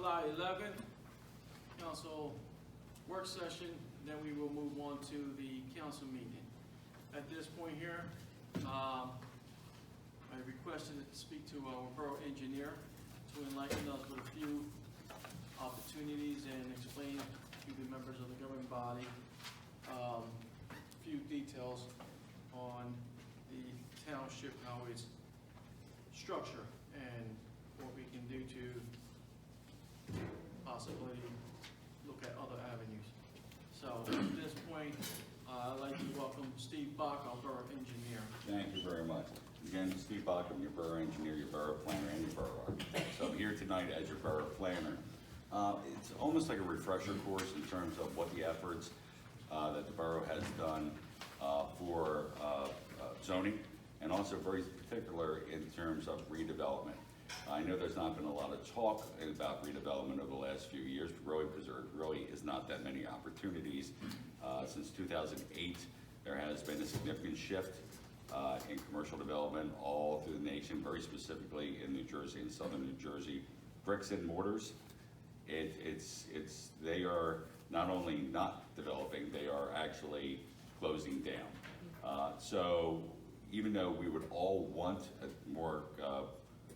July 11th, council work session, then we will move on to the council meeting. At this point here, I requested to speak to our borough engineer to enlighten us with a few opportunities and explain to the members of the governing body a few details on the township, how it's structured, and what we can do to possibly look at other avenues. So at this point, I'd like to welcome Steve Bach, our borough engineer. Thank you very much. Again, Steve Bach, I'm your borough engineer, your borough planner, and your borough architect. So I'm here tonight as your borough planner. It's almost like a refresher course in terms of what the efforts that the borough has done for zoning, and also very particular in terms of redevelopment. I know there's not been a lot of talk about redevelopment over the last few years, really, because there really is not that many opportunities. Since 2008, there has been a significant shift in commercial development all through the nation, very specifically in New Jersey and southern New Jersey. Bricks and mortars, they are not only not developing, they are actually closing down. So even though we would all want more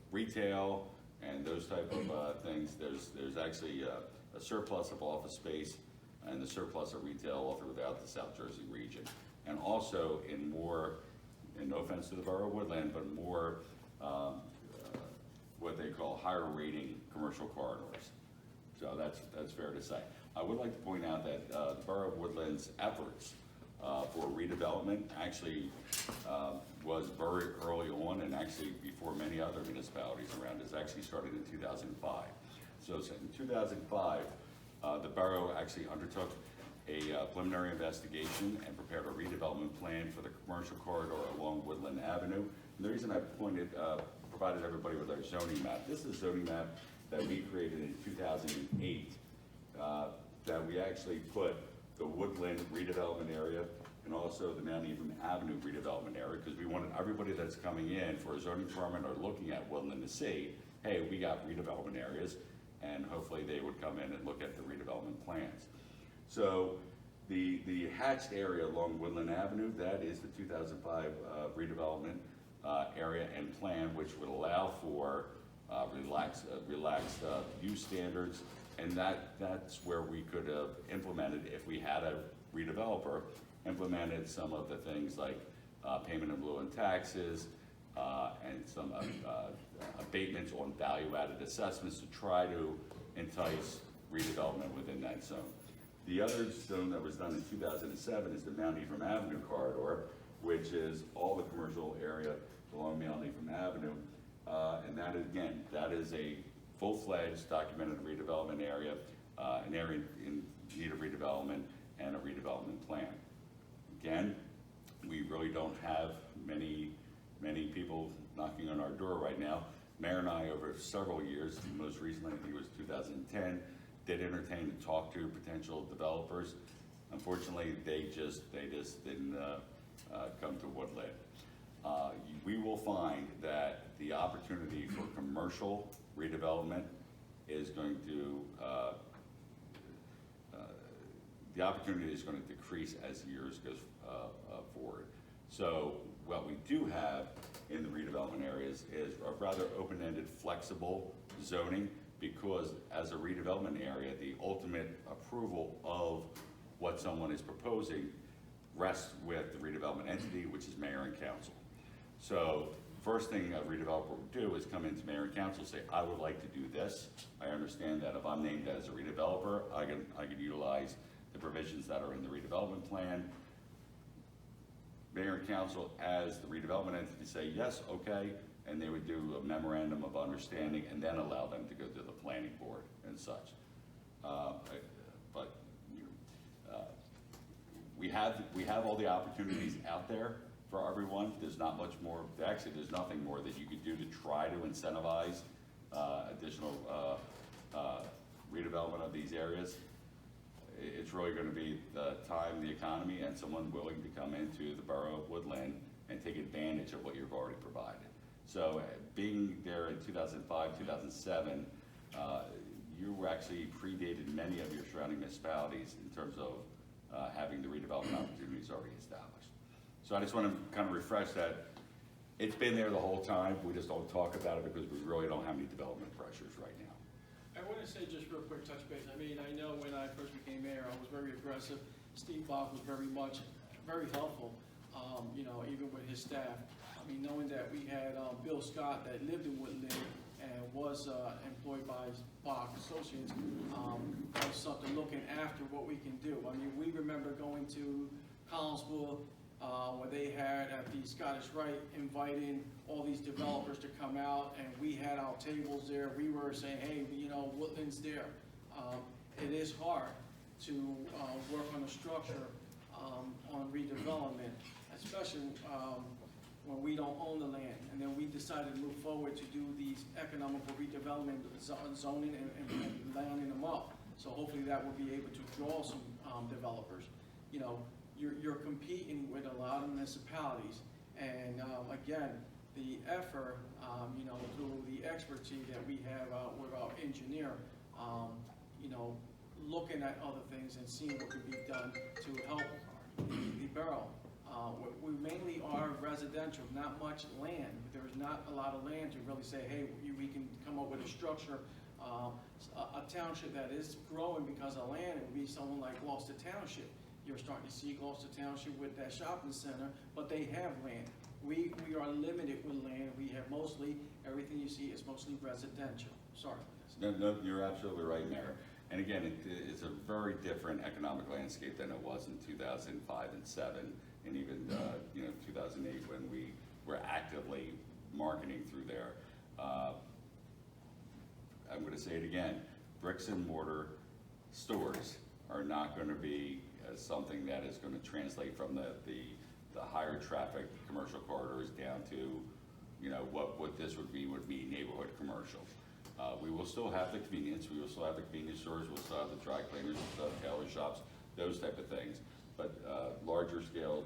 retail and those type of things, there's actually a surplus of office space and the surplus of retail all throughout the South Jersey region. And also in more, and no offense to the borough of Woodland, but more what they call higher rating commercial corridors. So that's fair to say. I would like to point out that the borough of Woodland's efforts for redevelopment actually was very early on, and actually before many other municipalities around us. Actually started in 2005. So in 2005, the borough actually undertook a preliminary investigation and prepared a redevelopment plan for the commercial corridor along Woodlynne Avenue. And the reason I provided everybody with our zoning map, this is a zoning map that we created in 2008, that we actually put the Woodlynne redevelopment area and also the Mount Ephraim Avenue redevelopment area, because we wanted everybody that's coming in for a zoning department or looking at Woodlynne to see, hey, we got redevelopment areas, and hopefully they would come in and look at the redevelopment plans. So the hatched area along Woodlynne Avenue, that is the 2005 redevelopment area and plan, which would allow for relaxed use standards, and that's where we could have implemented, if we had a redeveloper, implemented some of the things like payment in lieu and taxes, and some abatements on value-added assessments to try to entice redevelopment within that zone. The other zone that was done in 2007 is the Mount Ephraim Avenue corridor, which is all the commercial area along Mount Ephraim Avenue. And that, again, that is a full-fledged documented redevelopment area, an area in need of redevelopment and a redevelopment plan. Again, we really don't have many people knocking on our door right now. Mayor and I, over several years, most recently, I think it was 2010, did entertain and talk to potential developers. Unfortunately, they just didn't come to Woodland. We will find that the opportunity for commercial redevelopment is going to decrease as years goes forward. So what we do have in the redevelopment areas is a rather open-ended, flexible zoning, because as a redevelopment area, the ultimate approval of what someone is proposing rests with the redevelopment entity, which is mayor and council. So first thing a redeveloper would do is come into mayor and council and say, I would like to do this. I understand that if I'm named as a redeveloper, I can utilize the provisions that are in the redevelopment plan. Mayor and council, as the redevelopment entity, say yes, okay, and they would do a memorandum of understanding and then allow them to go to the planning board and such. But we have all the opportunities out there for everyone. There's not much more. Actually, there's nothing more that you could do to try to incentivize additional redevelopment of these areas. It's really going to be the time, the economy, and someone willing to come into the borough of Woodland and take advantage of what you've already provided. So being there in 2005, 2007, you actually predated many of your surrounding municipalities in terms of having the redevelopment opportunities already established. So I just want to kind of refresh that it's been there the whole time. We just don't talk about it because we really don't have any development pressures right now. I want to say just real quick, touch base. I mean, I know when I first became mayor, I was very aggressive. Steve Bach was very helpful, you know, even with his staff. I mean, knowing that we had Bill Scott that lived in Woodlynne and was employed by Bach Associates, was something looking after what we can do. I mean, we remember going to Collinsville, where they had at the Scottish Rite inviting all these developers to come out, and we had our tables there. We were saying, hey, you know, Woodlands there. It is hard to work on a structure on redevelopment, especially when we don't own the land. And then we decided to move forward to do these economical redevelopment zoning and lining them up. So hopefully that will be able to draw some developers. You know, you're competing with a lot of municipalities, and again, the effort, you know, through the expertise that we have with our engineer, you know, looking at other things and seeing what could be done to help the borough. We mainly are residential, not much land. There's not a lot of land to really say, hey, we can come up with a structure. A township that is growing because of land, it would be someone like Gloucester Township. You're starting to see Gloucester Township with that shopping center, but they have land. We are limited with land. We have mostly, everything you see is mostly residential. Sorry. No, you're absolutely right, Mayor. And again, it's a very different economic landscape than it was in 2005 and 7, and even you know, 2008 when we were actively marketing through there. I'm going to say it again: bricks and mortar stores are not going to be something that is going to translate from the higher traffic commercial corridors down to, you know, what this would be neighborhood commercial. We will still have the convenience. We will still have the convenience stores. We'll still have the dry cleaners. We'll still have tailor shops, those type of things. But larger scale,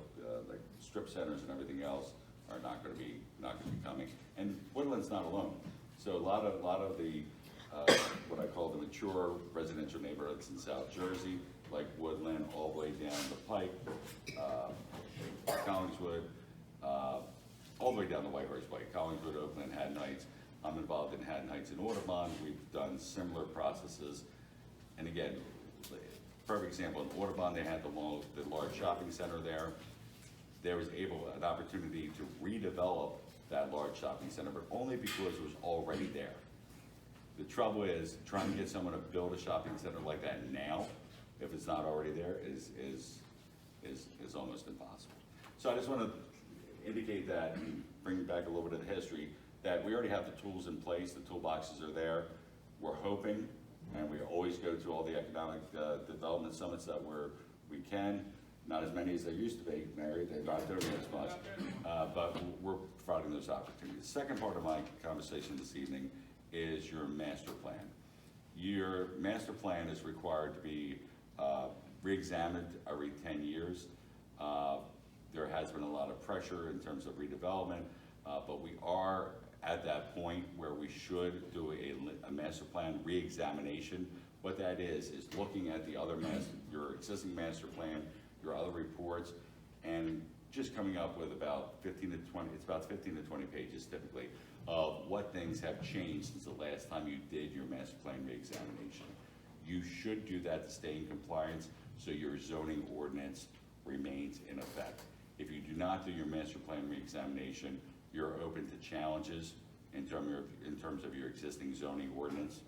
like strip centers and everything else, are not going to be coming. And Woodlands not alone. So a lot of the what I call the mature residential neighborhoods in South Jersey, like Woodlynne, all the way down the Pike, Collingswood, all the way down the White Horse Way, Collingswood, Oakland, Haddon Heights. I'm involved in Haddon Heights and Audubon. We've done similar processes. And again, perfect example, in Audubon, they had the large shopping center there. There was an opportunity to redevelop that large shopping center, but only because it was already there. The trouble is trying to get someone to build a shopping center like that now, if it's not already there, is almost impossible. So I just want to indicate that, and bring back a little bit of the history, that we already have the tools in place. The toolboxes are there. We're hoping, and we always go to all the economic development summits that we can. Not as many as there used to be, Mary. They're not doing as much, but we're providing those opportunities. The second part of my conversation this evening is your master plan. Your master plan is required to be re-examined every 10 years. There has been a lot of pressure in terms of redevelopment, but we are at that point where we should do a master plan re-examination. What that is looking at the other your existing master plan, your other reports, and just coming up with about 15 to 20, it's about 15 to 20 pages typically, of what things have changed since the last time you did your master plan re-examination. You should do that to stay in compliance so your zoning ordinance remains in effect. If you do not do your master plan re-examination, you're open to challenges in terms of your existing zoning ordinance.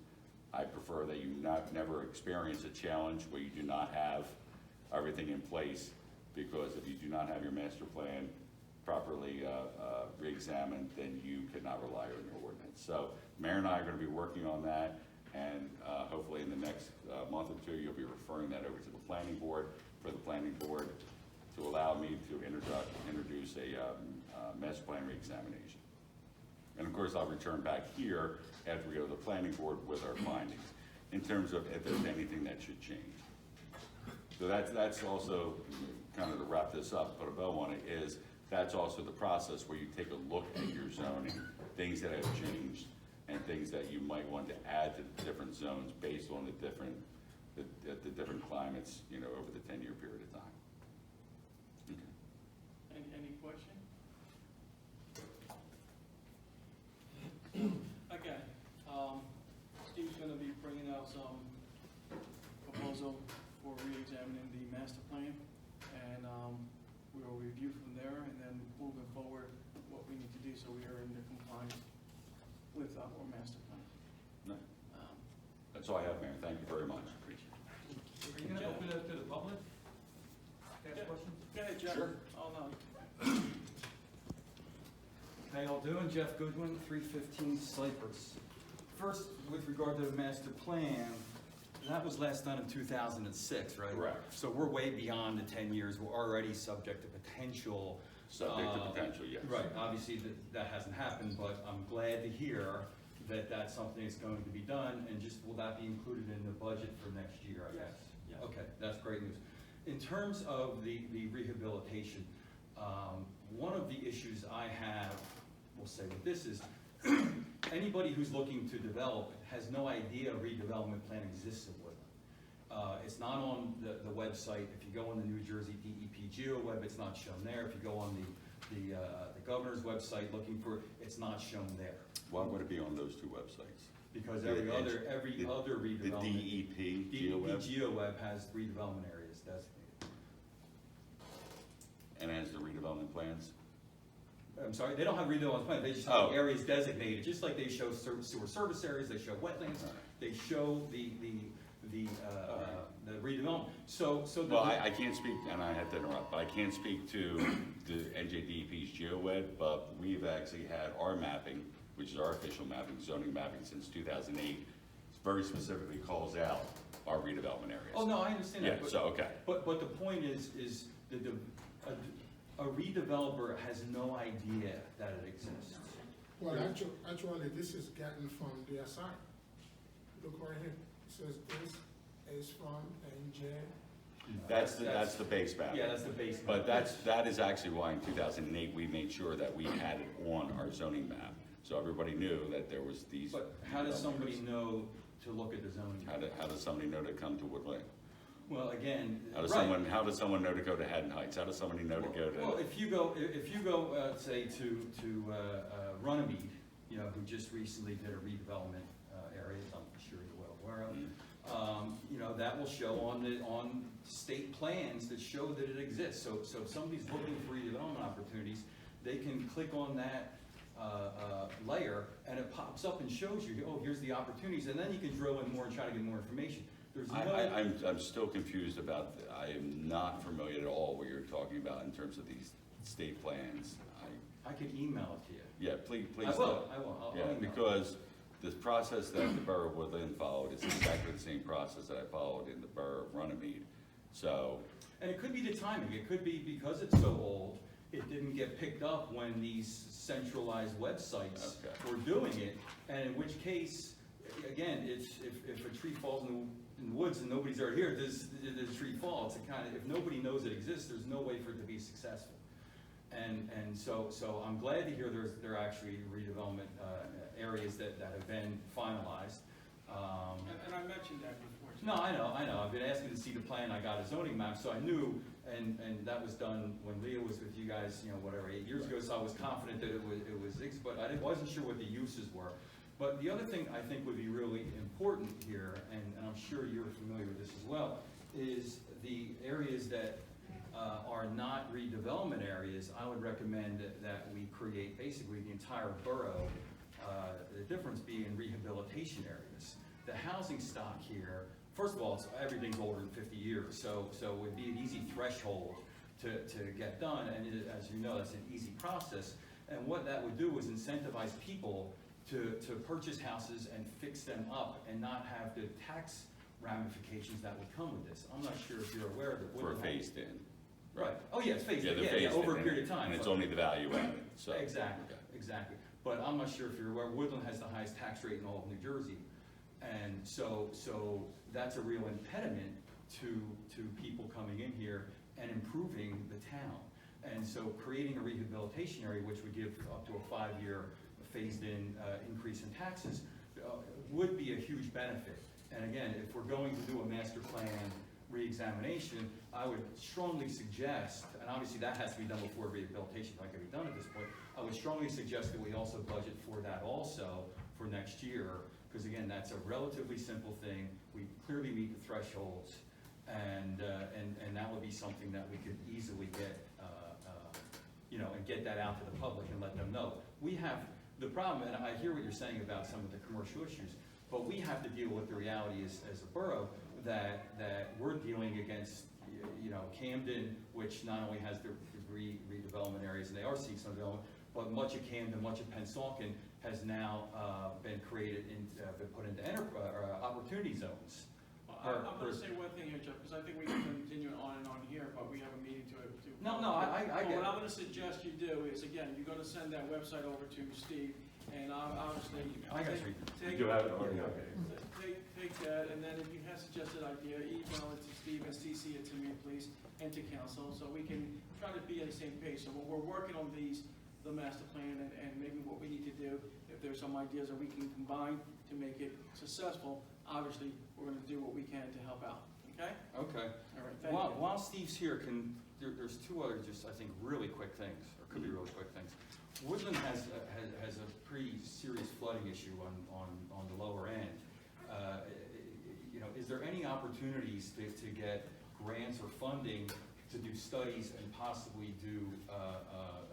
I prefer that you never experience a challenge where you do not have everything in place, because if you do not have your master plan properly re-examined, then you cannot rely on your ordinance. So Mayor and I are going to be working on that, and hopefully in the next month or two, you'll be referring that over to the planning board, for the planning board to allow me to introduce a master plan re-examination. And of course, I'll return back here after we go to the planning board with our findings, in terms of if there's anything that should change. So that's also, kind of to wrap this up, put a bow on it, is that's also the process where you take a look at your zoning, things that have changed and things that you might want to add to the different zones based on the different climates, you know, over the 10-year period of time. Okay. Any question? Okay, Steve's gonna be bringing out some proposal for re-examining the master plan, and, we'll review from there, and then moving forward, what we need to do so we are in the compliance with our master plan. No, that's all I have, Mayor. Thank you very much. Appreciate it. Are you gonna open it up to the public? Ask Yeah. questions? Go ahead, Jeff. Sure. Oh, no. How y'all doing? Jeff Goodwin, 315 Cypress. First, with regard to the master plan, that was last done in 2006, right? Correct. So we're way beyond the 10 years. We're already subject to potential. Subject to potential, yes. Right, obviously that hasn't happened, but I'm glad to hear that that's something that's going to be done, and just, will that be included in the budget for next year, I Yes, guess? yes. Okay, that's great news. In terms of the rehabilitation, one of the issues I have, we'll say what this is, anybody who's looking to develop has no idea a redevelopment plan exists in Woodlynne. It's not on the website. If you go on the New Jersey DEP GeoWeb, it's not shown there. If you go on the governor's website looking for it, it's not shown there. Why would it be on those two websites? Because The every edge- other The redevelopment. DEP, DEP GeoWeb, GeoWeb has redevelopment areas designated. and has the redevelopment plans? I'm sorry, they don't have redevelopment plans, they just have the areas designated, just like they show sewer service areas, they show wetlands, they show the redevelopment. So the. Well, I can't speak, and I have to interrupt, but I can't speak to the NJDEP's GeoWeb, but we've actually had our mapping, which is our official mapping, zoning mapping since 2008, very specifically calls out our redevelopment areas. Oh, no, I understand that. Yeah, so, okay. But the point is that a redeveloper has no idea that it exists. Well, actually, this is gotten from their site. Look right here, it says this is from NJ. That's the base map. Yeah, that's the base. But that is actually why in 2008, we made sure that we had it on our zoning map. So everybody knew that there was these. But how does somebody know to look at the zoning? How does somebody know to come to Woodlynne? Well, again, How does right. someone know to go to Haddon Heights? How does somebody know to go to? Well, if you go, say to Runnymede, you know, who just recently did a redevelopment area, I'm sure you're well aware of. You know, that will show on state plans that show that it exists. So if somebody's looking for redevelopment opportunities, they can click on that layer, and it pops up and shows you, oh, here's the opportunities, and then you can drill in more and try to get more information. There's no. I'm still confused about, I am not familiar at all what you're talking about in terms of these state plans. I could email it to you. Yeah, please. I will. I'll Yeah, email it. because the process that the Borough of Woodlynne followed is exactly the same process that I followed in the Borough of Runnymede. So, And it could be the timing. It could be because it's so old, it didn't get picked up when these centralized websites were doing it. And in which case, again, it's if a tree falls in the woods and nobody's already here, does the tree fall? It's a kind of, if nobody knows it exists, there's no way for it to be successful. And so I'm glad to hear there are actually redevelopment areas that have been finalized. And I mentioned that before. No, I know. I've been asking to see the plan. I got a zoning map, so I knew, and that was done when Leah was with you guys, you know, whatever, 8 years ago, so I was confident that it was, but I wasn't sure what the uses were. But the other thing I think would be really important here, and I'm sure you're familiar with this as well, is the areas that are not redevelopment areas. I would recommend that we create basically the entire borough, the difference being rehabilitation areas. The housing stock here, first of all, everything's older than 50 years, so it would be an easy threshold to get done, and as you know, that's an easy process. And what that would do is incentivize people to purchase houses and fix them up and not have the tax ramifications that would come with this. I'm not sure if you're aware of it. for phased in. Right. Oh, yeah, it's phased in. they're Yeah, phased over a in, period of time. And it's only the value added, so. Exactly, Okay. exactly. But I'm not sure if you're aware, Woodlynne has the highest tax rate in all of New Jersey. And so that's a real impediment to people coming in here and improving the town. And so creating a rehabilitation area, which would give up to a 5-year phased-in increase in taxes, would be a huge benefit. And again, if we're going to do a master plan re-examination, I would strongly suggest, and obviously that has to be done before rehabilitation can be done at this point, I would strongly suggest that we also budget for that also for next year, because again, that's a relatively simple thing. We clearly meet the thresholds, and that would be something that we could easily get, and get that out to the public and let them know. We have the problem, and I hear what you're saying about some of the commercial issues, but we have to deal with the reality as a borough that we're dealing against, Camden, which not only has their redevelopment areas, and they are seeing some development, but much of Camden, much of Pennsauken has now been created, been put into opportunity zones. I'm going to say one thing here, Jeff, because I think we can continue on and on here, but we have a meeting to. No, I get it. What I'm going to suggest you do is, again, you're going to send that website over to Steve, and obviously. I got you. You have it already, okay. Take that, and then if you have suggested idea, email it to Steve and CC it to me, please, and to council, so we can try to be on the same page. So when we're working on the master plan, and maybe what we need to do, if there's some ideas that we can combine to make it successful, obviously, we're gonna do what we can to help out, okay? Okay. All right, thank you. While Steve's here, there's two other just, I think, really quick things, or could be really quick things. Woodlynne has a pretty serious flooding issue on the lower end. Is there any opportunities to get grants or funding to do studies and possibly do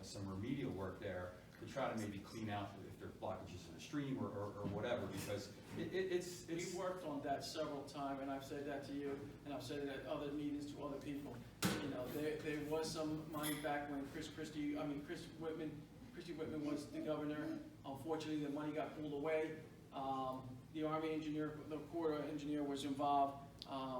some remedial work there to try to maybe clean out if there are blockages in the stream or whatever, because it's. We worked on that several times, and I've said that to you, and I've said it at other meetings to other people. There was some money back when Christy Whitman was the governor. Unfortunately, the money got pulled away. The Army engineer, the Corps engineer was involved.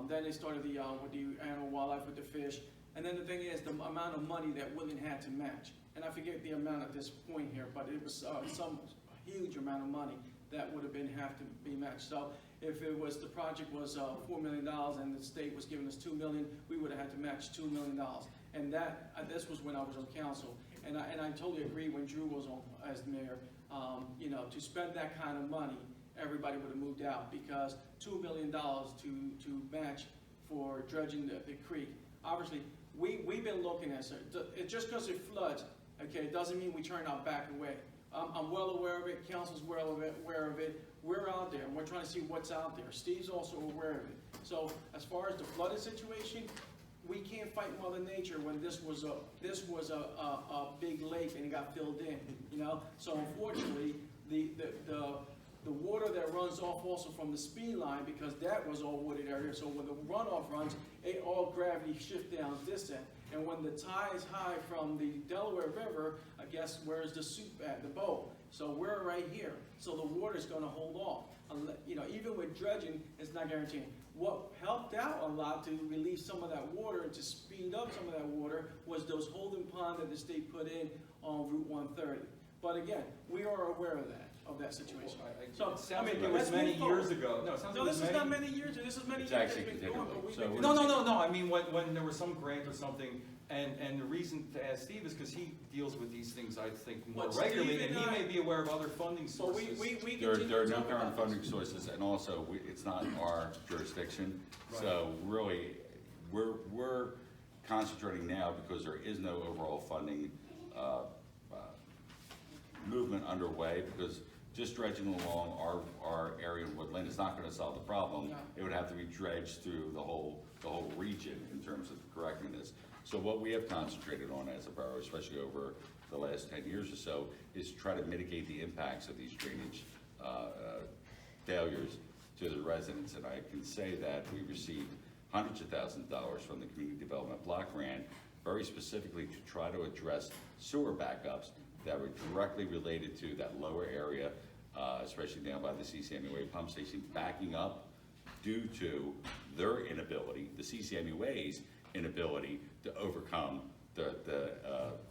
Then they started with the animal wildlife with the fish. And then the thing is, the amount of money that Woodlynne had to match. And I forget the amount at this point here, but it was some huge amount of money that would have to be matched. So if the project was $4 million and the state was giving us $2 million, we would have had to match $2 million. And this was when I was on council. And I totally agree when Drew was on as mayor. To spend that kind of money, everybody would have moved out, because $2 million to match for dredging the creek. Obviously, we've been looking at it. Just because it floods, okay, doesn't mean we turn our back away. I'm well aware of it. Council's well aware of it. We're out there, and we're trying to see what's out there. Steve's also aware of it. So as far as the flooded situation, we can't fight Mother Nature when this was a big lake and it got filled in. So unfortunately, the water that runs off also from the speed line, because that was all wooded area, so when the runoff runs, all gravity shifts down this end. And when the tide is high from the Delaware River, I guess where's the soup at, the bowl? So we're right here. So the water's gonna hold off. Even with dredging, it's not guaranteed. What helped out a lot to release some of that water, to speed up some of that water, was those holding ponds that the state put in on Route 130. But again, we are aware of that situation. So, it sounds like it was many years ago. No, it sounds like this is not many years. This is many It's years. actually It's been going, but we've so been- No. I mean, when there was some grant or something, and the reason to ask Steve is because he deals with these things, I think, more But Steve regularly, and and he I- may be aware of other funding So sources. we There continue are to no talk current about funding this. sources, and also, it's not our jurisdiction. So really, we're concentrating now, because there is no overall funding movement underway, because just dredging along our area in Woodlynne is not gonna solve the problem. No. It would have to be dredged through the whole region in terms of correcting this. So what we have concentrated on as a borough, especially over the last 10 years or so, is try to mitigate the impacts of these drainage failures to the residents. And I can say that we received hundreds of thousands of dollars from the Community Development Block Grant, very specifically to try to address sewer backups that were directly related to that lower area, especially down by the CCMUA pump station, backing up due to their inability, the CCMUA's inability to overcome the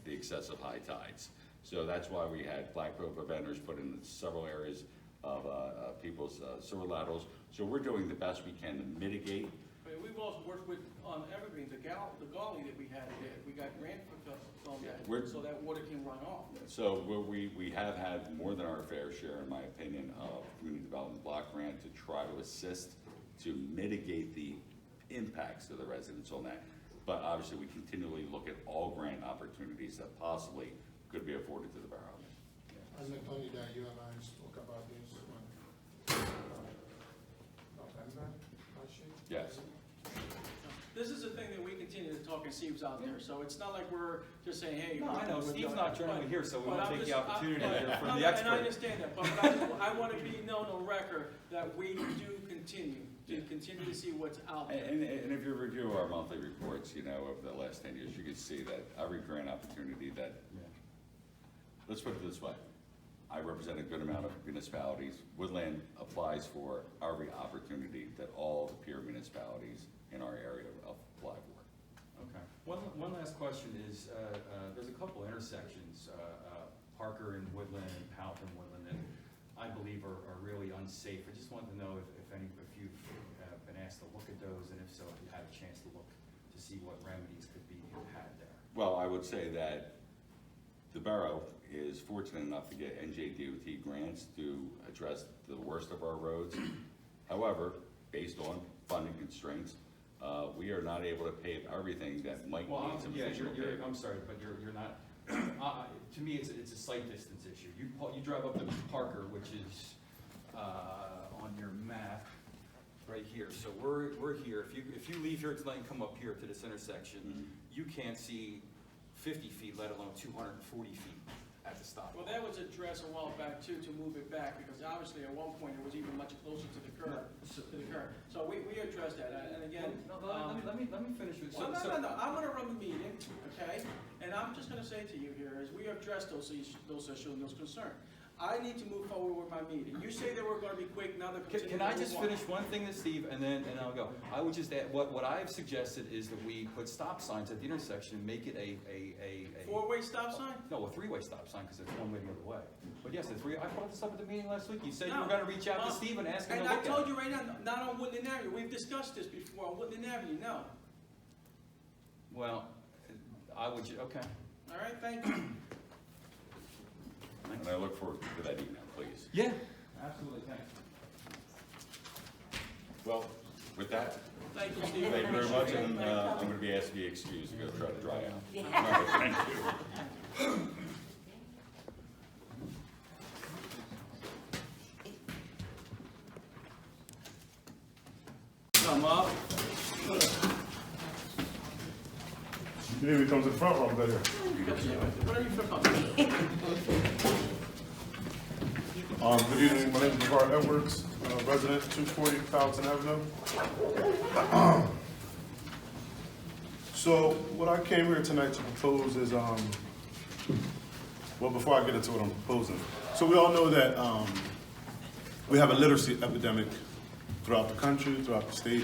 excessive high tides. So that's why we had Black Rope preventers put in several areas of people's sewer laterals. So we're doing the best we can to mitigate. But we've also worked with Evergreen, the gully that we had there. We got grant from We're- that, so that water can run off. So we have had more than our fair share, in my opinion, of community development assist to mitigate the impacts of the residents on that. But obviously, we continually look at all grant opportunities that possibly could be afforded to the borough. And not only that, you and I spoke about this one. November, last year? Yes. This is a thing that we continue to talk and see who's out there, so it's not like we're just saying, hey. No, I know, we're Steve's doing not it. generally But- here, so we but won't I'm take the just- opportunity I- to hear from no, the no, expert. And I understand that, but I want to be known on record that we do continue to see what's out there. And if you review our monthly reports, you know, over the last 10 years, you can see that every grant opportunity that, let's put it this way, I represent a good amount of municipalities. Woodland applies for every opportunity that all the peer municipalities in our area apply for. Okay. One last question is, there's a couple intersections, Parker and Woodland and Powell and Woodland, that I believe are really unsafe. I just wanted to know if you've been asked to look at those, and if so, if you had a chance to look to see what remedies could be had there. Well, I would say that the borough is fortunate enough to get NJDOT grants to address the worst of our roads. However, based on funding constraints, we are not able to pave everything that might Well, need some yeah, additional paving. I'm sorry, but you're not, to me, it's a sight distance issue. You drive up to Parker, which is, on your map, right here. So we're here. If you leave here tonight and come up here to this intersection, you can't see 50 feet, let alone 240 feet at the stop. Well, that was addressed a while back too, to move it back, because obviously at one point it was even much closer to the curb, So we addressed that, and again. Let me finish with. No, I'm gonna run the meeting, okay? And I'm just gonna say to you here, is we addressed those issues and those concerns. I need to move forward with my meeting. You say that we're gonna be quick, now they're continuing. Can I to just move on. finish one thing to Steve, and then I'll go. I would just add, what I've suggested is that we put stop signs at the intersection and make it a Four-way stop sign? No, a three-way stop sign, because it's one way the other way. But yes, I brought this up at the meeting last week. You said you No. were gonna reach out to Well, Steve and ask him to And look I at told it. you right now, not on Woodlynne Avenue. We've discussed this before, on Woodlynne Avenue, no. Well, I would, okay. All right, thank you. And I look forward to that email, please. Yeah, absolutely, thanks. Well, with that, Thank you, Steve. thank you very much, and I'm gonna be asked to be excused to go try to dry out. All right, thank you. Come up. You need me to come to the front row, better. Whatever you feel comfortable. Good evening, my name is LeVar Edwards, resident 240 Fountain Avenue. So what I came here tonight to propose is, well, before I get into what I'm proposing. So we all know that we have a literacy epidemic throughout the country, throughout the state,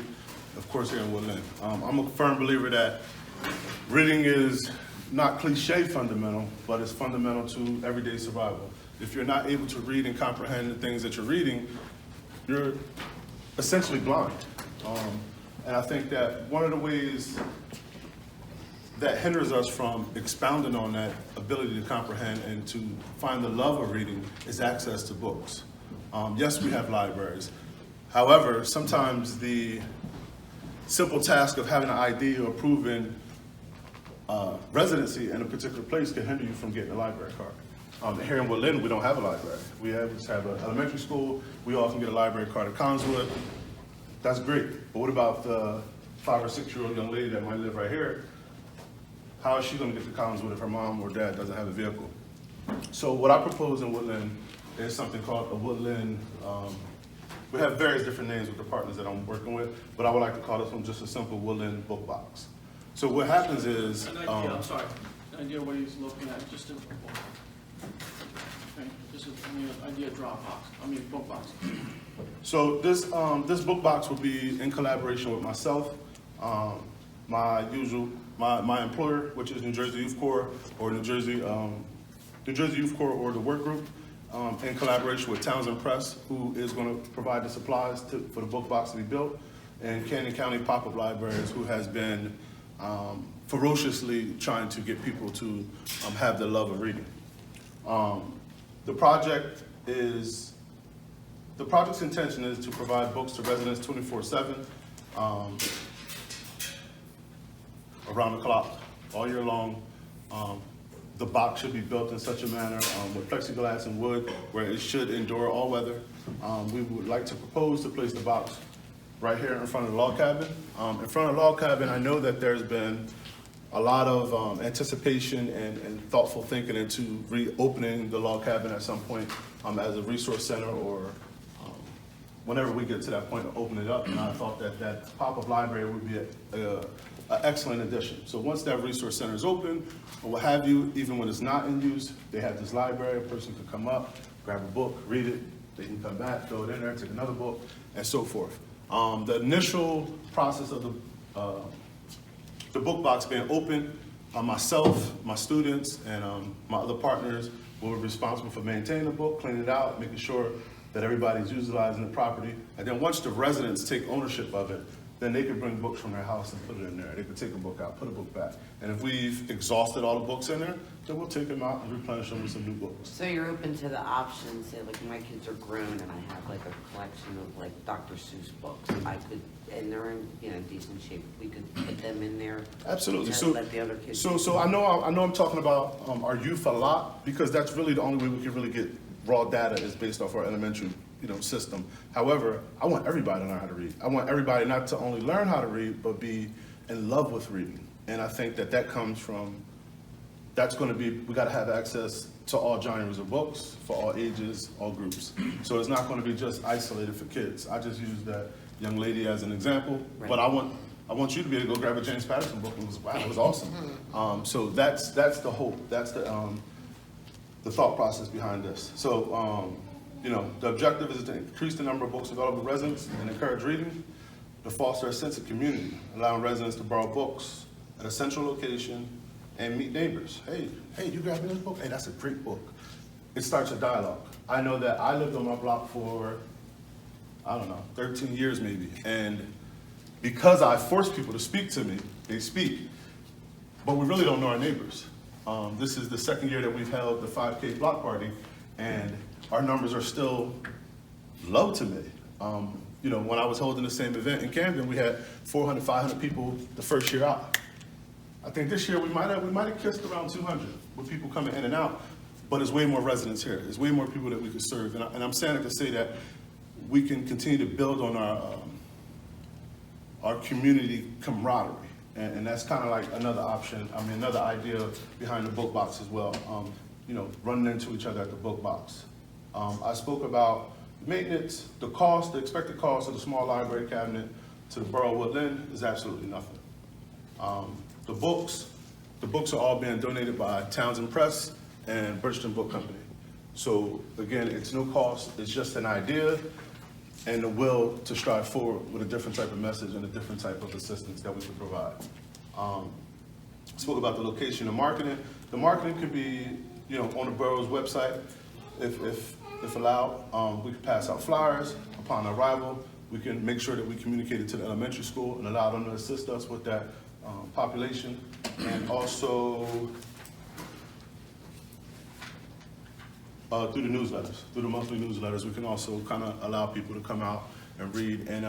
of course here in Woodlynne. I'm a firm believer that reading is not cliche fundamental, but it's fundamental to everyday survival. If you're not able to read and comprehend the things that you're reading, you're essentially blind. And I think that one of the ways that hinders us from expounding on that ability to comprehend and to find the love of reading is access to books. Yes, we have libraries. However, sometimes the simple task of having an ID or proving residency in a particular place can hinder you from getting a library card. Here in Woodlynne, we don't have a library. We just have an elementary school. We all can get a library card at Conswood. That's great. But what about the 5 or 6-year-old young lady that might live right here? How is she going to get to Collinswood if her mom or dad doesn't have a vehicle? So what I propose in Woodlynne is something called a Woodlynne, we have various different names with the partners that I'm working with, but I would like to call this one just a simple Woodlynne book box. So what happens is, An idea, I'm sorry, an idea what he's looking at, just a, okay, just an idea Dropbox, book box. so this book box will be in collaboration with myself, my employer, which is New Jersey Youth Corps or New Jersey Youth Corps or the work group, in collaboration with Townsend Press, who is going to provide the supplies for the book box to be built, and Canyon County Pop-Up Libraries, who has been ferociously trying to get people to have the love of reading. The project is the project's intention is to provide books to residents 24/7, around the clock, all year long. The box should be built in such a manner with plexiglass and wood where it should endure all weather. We would like to propose to place the box right here in front of the log cabin. In front of the log cabin, I know that there's been a lot of anticipation and thoughtful thinking into reopening the log cabin at some point as a resource center or whenever we get to that point to open it up. And I thought that that pop-up library would be an excellent addition. So once that resource center is open, or what have you, even when it's not in use, they have this library, a person can come up, grab a book, read it, they can come back, throw it in there, take another book, and so forth. The initial process of the book box being open, myself, my students, and my other partners will be responsible for maintaining the book, cleaning it out, making sure that everybody's utilizing the property. And then once the residents take ownership of it, then they can bring books from their house and put it in there. They can take a book out, put a book back. And if we've exhausted all the books in there, then we'll take them out and replenish them with some new books. So you're open to the options, say like my kids are grown and I have like a collection of like Dr. Seuss books. I could, and they're in, you know, decent shape, we could put them in there. Absolutely. and So, let the other kids. so I know I'm talking about our youth a lot because that's really the only way we can really get raw data is based off our elementary, system. However, I want everybody to learn how to read. I want everybody not to only learn how to read, but be in love with reading. And I think that comes from, that's going to be, we got to have access to all genres of books for all ages, all groups. So it's not going to be just isolated for kids. I just used that young lady as an example, but I want you to be able to go grab a James Patterson book. It was awesome. So that's the hope. That's the thought process behind this. So, the objective is to increase the number of books available to residents and encourage reading, to foster a sense of community, allowing residents to borrow books at a central location and meet neighbors. Hey, you grabbing this book? Hey, that's a great book. It starts a dialogue. I know that I lived on my block for, 13 years maybe. And because I force people to speak to me, they speak. But we really don't know our neighbors. This is the second year that we've held the 5K block party, and our numbers are still low to me. When I was holding the same event in Camden, we had 400, 500 people the first year out. I think this year we might have kissed around 200 with people coming in and out, but there's way more residents here. There's way more people that we could serve. And I'm saying it to say that we can continue to build on our community camaraderie. And that's kind of like another option, another idea behind the book box as well. Running into each other at the book box. I spoke about maintenance, the expected cost of the small library cabinet to the Borough of Woodlynne is absolutely nothing. The books are all being donated by Townsend Press and Bridgeton Book Company. So again, it's no cost, it's just an idea and the will to strive forward with a different type of message and a different type of assistance that we can provide. Spoke about the location and marketing. The marketing could be, on the borough's website, if allowed. We can pass out flyers upon arrival. We can make sure that we communicate it to the elementary school and allow them to assist us with that population. And also through the newsletters, through the monthly newsletters, we can also kind of allow people to come out and read. And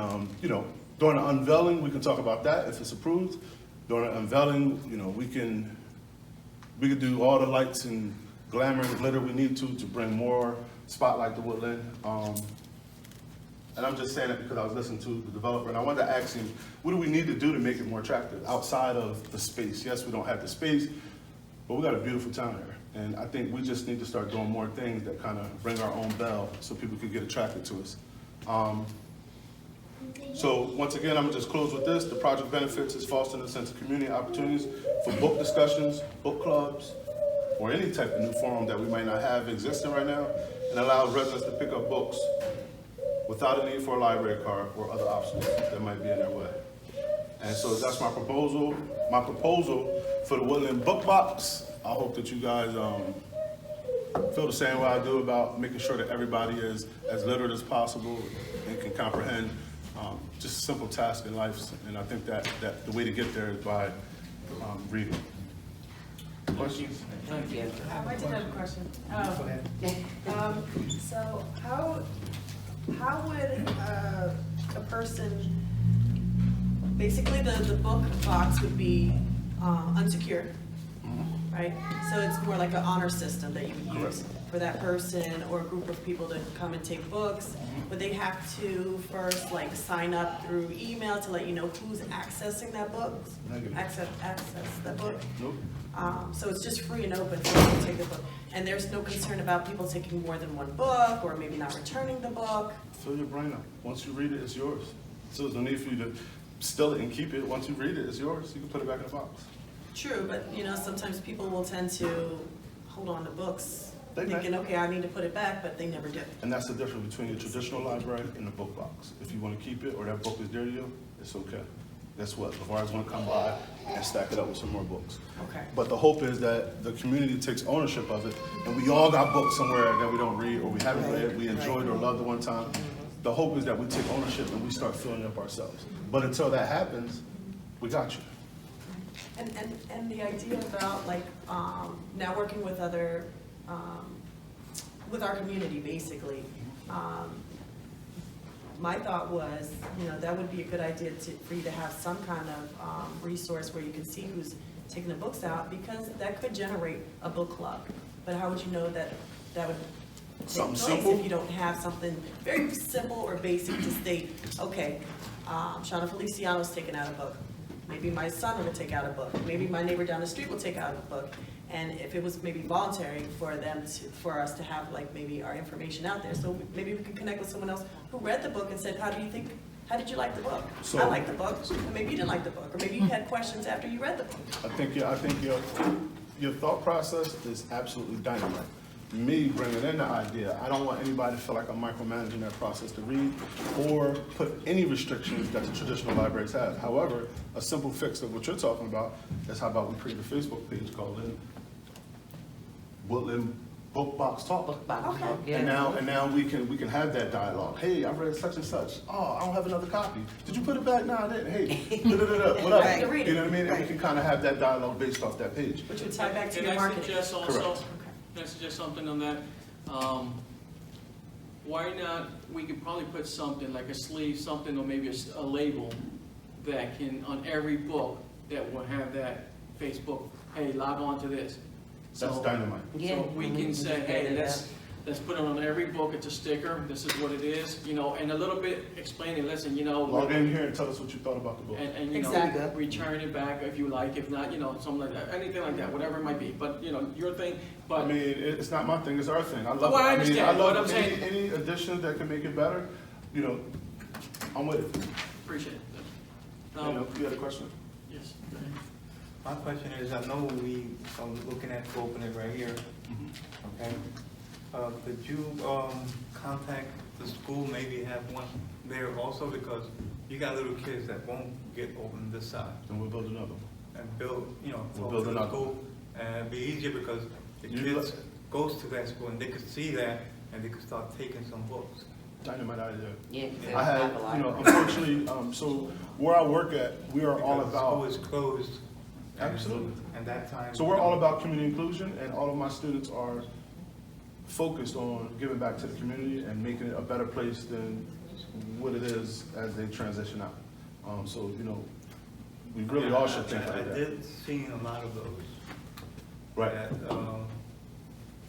during the unveiling, we can talk about that if it's approved. During the unveiling, we can do all the lights and glamour and glitter we need to bring more spotlight to Woodlynne. And I'm just saying that because I was listening to the developer and I wanted to ask him, what do we need to do to make it more attractive outside of the space? Yes, we don't have the space, but we got a beautiful town here. And I think we just need to start doing more things that kind of ring our own bell so people can get attracted to us. So once again, I'm gonna just close with this. The project benefits is fostering a sense of community opportunities for book discussions, book clubs, or any type of new forum that we might not have existing right now, and allows residents to pick up books without a need for a library card or other obstacles that might be in their way. And so that's my proposal. My proposal for the Woodlynne Book Box. I hope that you guys feel the same way I do about making sure that everybody is as literate as possible and can comprehend just a simple task in life. And I think that the way to get there is by reading. Questions? Thank you. I did have a question. So how would a person, basically the book box would be unsecured, right? So it's more like an honor system that you would use for that person or a group of people to come and take books. Would they have to first like sign up through email to let you know who's accessing that book? Negative. Access that book? Nope. So it's just free and open for people to take the book. And there's no concern about people taking more than one book or maybe not returning the book. Fill your brain up. Once you read it, it's yours. So there's no need for you to steal it and keep it. Once you read it, it's yours. You can put it back in the box. True, but you know, sometimes people will tend to hold on to books, They may. thinking, okay, I need to put it back, but they never do. And that's the difference between the traditional library and the book box. If you want to keep it or that book is dear to you, it's okay. Guess what? LeVar's going to come by and stack it up with some more books. Okay. But the hope is that the community takes ownership of it, and we all got books somewhere that we don't read or we haven't read, we enjoyed or loved at one time. The hope is that we take ownership and we start filling it up ourselves. But until that happens, we got you. And the idea about like, now working with other, with our community, basically, my thought was, you know, that would be a good idea for you to have some kind of resource where you can see who's taking the books out, because that could generate a book club. But how would you know that that would take Something place simple? if you don't have something very simple or basic to state, okay, Shauna Feliciano's taking out a book. Maybe my son will take out a book. Maybe my neighbor down the street will take out a book. And if it was maybe voluntary for them for us to have like maybe our information out there, so maybe we could connect with someone else who read the book and said, how did you like the book? So- I liked the book, or maybe you didn't like the book, or maybe you had questions after you read the book. I think your thought process is absolutely dynamite. Me bringing in the idea, I don't want anybody to feel like I'm micromanaging that process to read or put any restrictions that the traditional libraries have. However, a simple fix of what you're talking about is how about we create a Facebook page called Woodlynne Book Box Talk. Book box, Okay. yeah. And now we can have that dialogue. Hey, I read such and such. Oh, I don't have another copy. Did you put it back? No, I didn't. Hey, what up? Right. You know what I mean? And we can kind of have that dialogue based off that page. Which would tie back to Can your I marketing. suggest also, Correct. can I suggest something on that? Why not, we could probably put something like a sleeve, something, or maybe a label that can, on every book, that will have that Facebook, hey, log on to this. That's So- dynamite. Yeah, So we we can can say, just hey, get it let's put it on every book, it's a sticker, this is what it is, you know, and a little bit explaining, listen, you know. Log in here and tell us what you thought about the book. And, you know, Exactly. return it back if you like, if not, you know, something like that, anything like that, whatever it might be, but, you know, your thing, I but, mean, it's not my thing, it's our thing. I love Well, it. I mean, understand, love but I'm saying- any addition that can make it better, you know, I'm with it. appreciate it. You know, you had a question? Yes. My question is, I know I'm looking at to open it right here, okay? Could you, contact the school, maybe have one there also, because you got little kids that won't get open this side, And we'll build another one. and build, you know, We'll talk build to the another school, and it'd be easier because the You kids goes to that school, and they could see that, and they could start taking some books. Dynamite idea. Yeah, 'cause they I don't had, have a you know, library. unfortunately, so where I work at, we are all Because the school about, is closed. and- Absolutely. And that time. so we're all about community inclusion, and all of my students are focused on giving back to the community and making it a better place than what it is as they transition out. So, you know, we really all should think I like that. did see a lot of those. Right. That,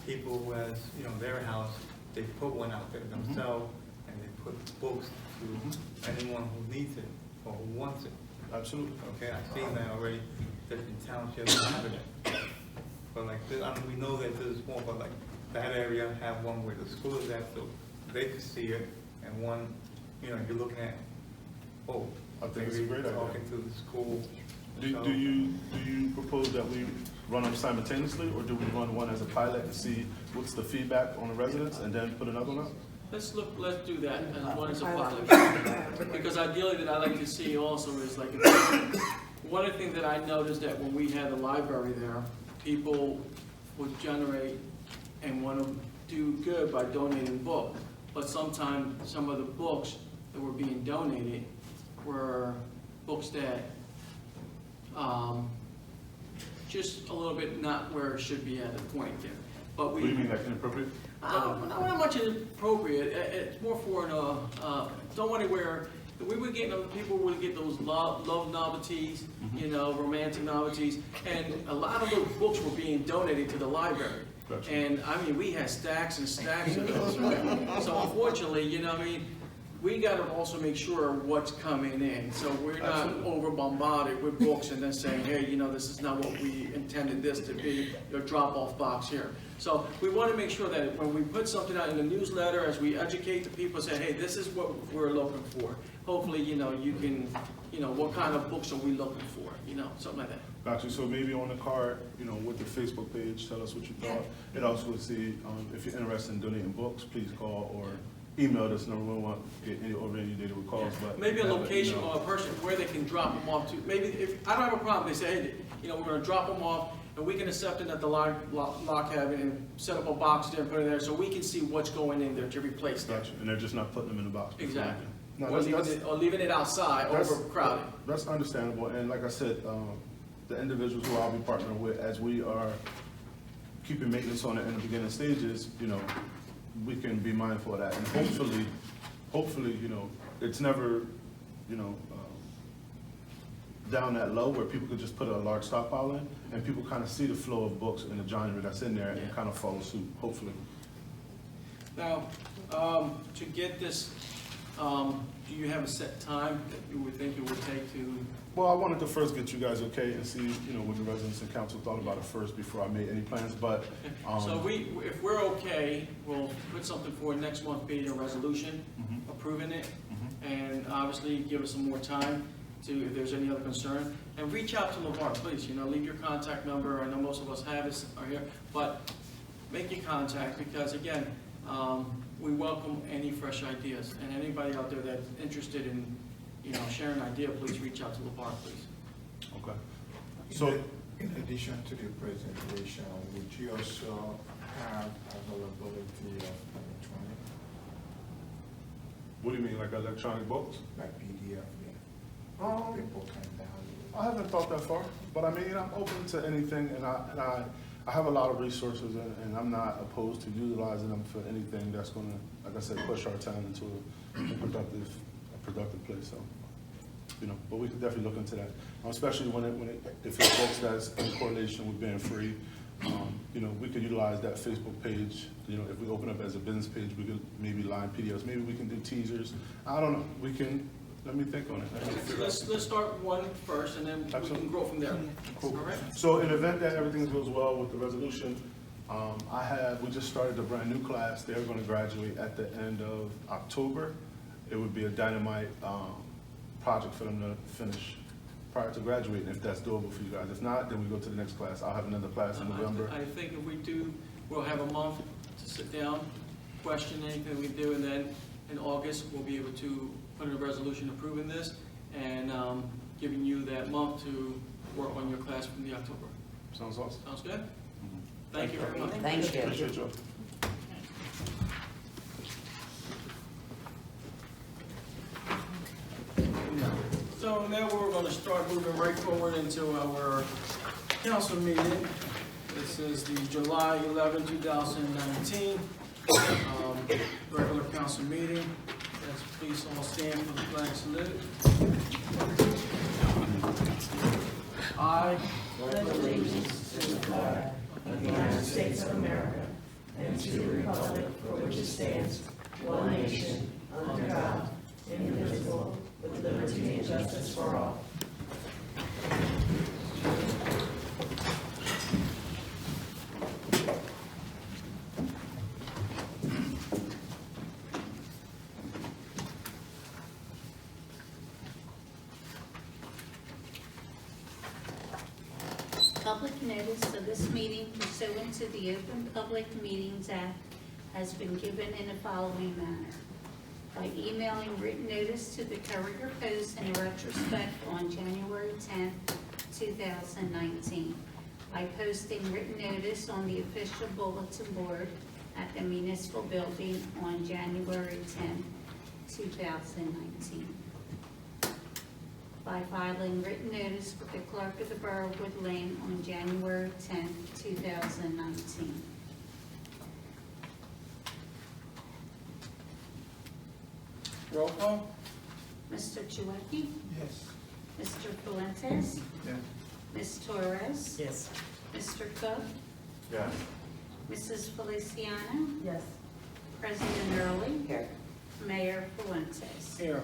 people who has, you know, their house, they put one out there themselves, and they put books to anyone who needs it or who wants it. Absolutely. Okay, I've seen that already, different townships have it. But like, I mean, we know that there's more, but like, that area have one where the school is at, so they could see it, and one, you know, you're looking at, oh, I think it's a maybe great idea. talking to the school. Do So- you propose that we run them simultaneously, or do we run one as a pilot and see what's the feedback on the residents, and then put another one out? Let's do that, and one is a Pilot. pilot. Because ideally, that I like to see also is like, one of the things that I noticed that when we had the library there, people would generate and want to do good by donating books. But sometimes, some of the books that were being donated were books that, just a little bit not where it should be at the point there. but What do you mean, like inappropriate? not much inappropriate, it's more for don't want anywhere, we were getting, people would get those love novelties, you know, romantic novelties, and a lot of those books were being donated to the library. Gotcha. And, I mean, we had stacks and stacks of those, right? So unfortunately, you know, I mean, we gotta also make sure what's coming in, so we're not Absolutely. over bombarded with books and then saying, hey, you know, this is not what we intended this to be, your drop-off box here. So we wanna make sure that when we put something out in the newsletter, as we educate the people, say, hey, this is what we're looking for. Hopefully, you know, you can, you know, what kind of books are we looking for, you know, something like that. Gotcha, so maybe on the card, you know, with the Facebook page, tell us what you thought. It also would say, if you're interested in donating books, please call or email this number. We don't want to get any data with calls, but. Maybe a have it, location you know. or a person where they can drop them off to. Maybe if, I don't have a problem, they say, hey, you know, we're gonna drop them off, and we can accept it at the lock cabin and set up a box there and put it there, so we can see what's going in there to replace that. Gotcha, and they're just not putting them in the box. Exactly. No, Or leaving it outside, that's- overcrowded. That's understandable, and like I said, the individuals who I'll be partnering with, as we are keeping maintenance on it in the beginning stages, you know, we can be mindful of that, and hopefully, you know, it's never, you know, down that low where people could just put a large stockpile in, and people kind of see the flow of books and the genre that's in there and kind of follow suit, hopefully. Now, to get this, do you have a set time that you would think it would take to? Well, I wanted to first get you guys okay and see, you know, what the residents and council thought about it first before I made any plans, but, So if we're okay, we'll put something for next month, being a resolution, approving it, and obviously give us some more time to, if there's any other concern, and reach out to LeVar, please, you know, leave your contact number, I know most of us have it, are here, but make your contact, because again, we welcome any fresh ideas, and anybody out there that's interested in, you know, sharing an idea, please reach out to LeVar, please. okay. So, In addition to the presentation, would you also have availability of electronic, what do you mean, like electronic books? like PDF, people can download? I haven't thought that far, but I mean, I'm open to anything, and I have a lot of resources, and I'm not opposed to utilizing them for anything that's gonna, like I said, push our town into a productive place, so, you know, but we could definitely look into that, especially if it's books that's in correlation with being free. You know, we could utilize that Facebook page, you know, if we open up as a business page, we could maybe line PDFs, maybe we can do teasers, I don't know, let me think on it. Let's start one first, and then we can grow from there. Cool. All right? So in the event that everything goes well with the resolution, we just started a brand new class. They're gonna graduate at the end of October. It would be a dynamite, project for them to finish prior to graduating, if that's doable for you guys. If not, then we go to the next class. I'll have another class in November. I think if we do, we'll have a month to sit down, question anything we do, and then in August, we'll be able to put in a resolution approving this, and giving you that month to work on your class from the October. Sounds awesome. Sounds good? Thank you very much. Thank you. Appreciate you. So now we're gonna start moving right forward into our council meeting. This is the July 11, 2019, regular council meeting. Let's please all stand for the flag salute. I Pledge allegiance to the flag of the United States of America and to the republic for which it stands, one nation, under God, indivisible, with liberty and justice for all. Public notice of this meeting pursuant to the Open Public Meetings Act has been given in the following manner. By emailing written notice to the Courier Post in retrospect on January 10th, 2019. By posting written notice on the official bulletin board at the municipal building on January 10th, 2019. By filing written notice with the clerk of the Borough of Woodlynne on January 10th, 2019. Roll call? Mr. Chouwaki? Yes. Mr. Fuentes? Yes. Ms. Torres? Yes. Mr. Cook? Yes. Mrs. Feliciano? Yes. President Early? Here. Mayor Fuentes? Here.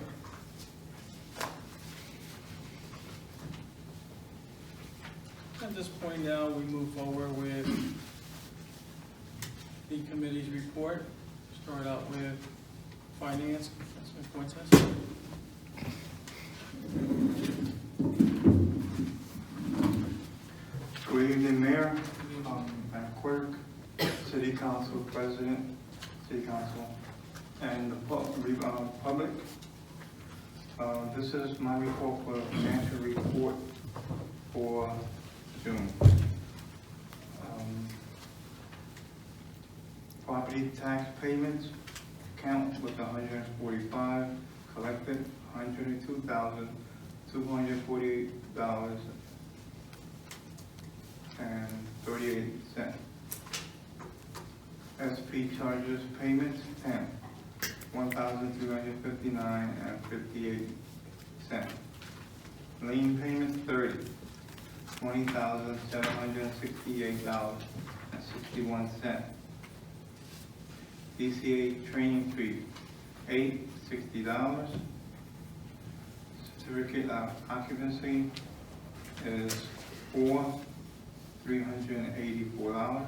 At this point now, we move forward with the committee's report. Start out with finance, Councilman Fuentes. Good evening, Mayor, Madam Clerk, City Council President, City Council, and the public. This is my report for the financial report for June. Property tax payments, count was 145, collected $102,248.38. SP charges payments, 10, $1,359.58. Lien payments, 30, $20,768.61. DCA training fee, $60. Certificate of occupancy is $384.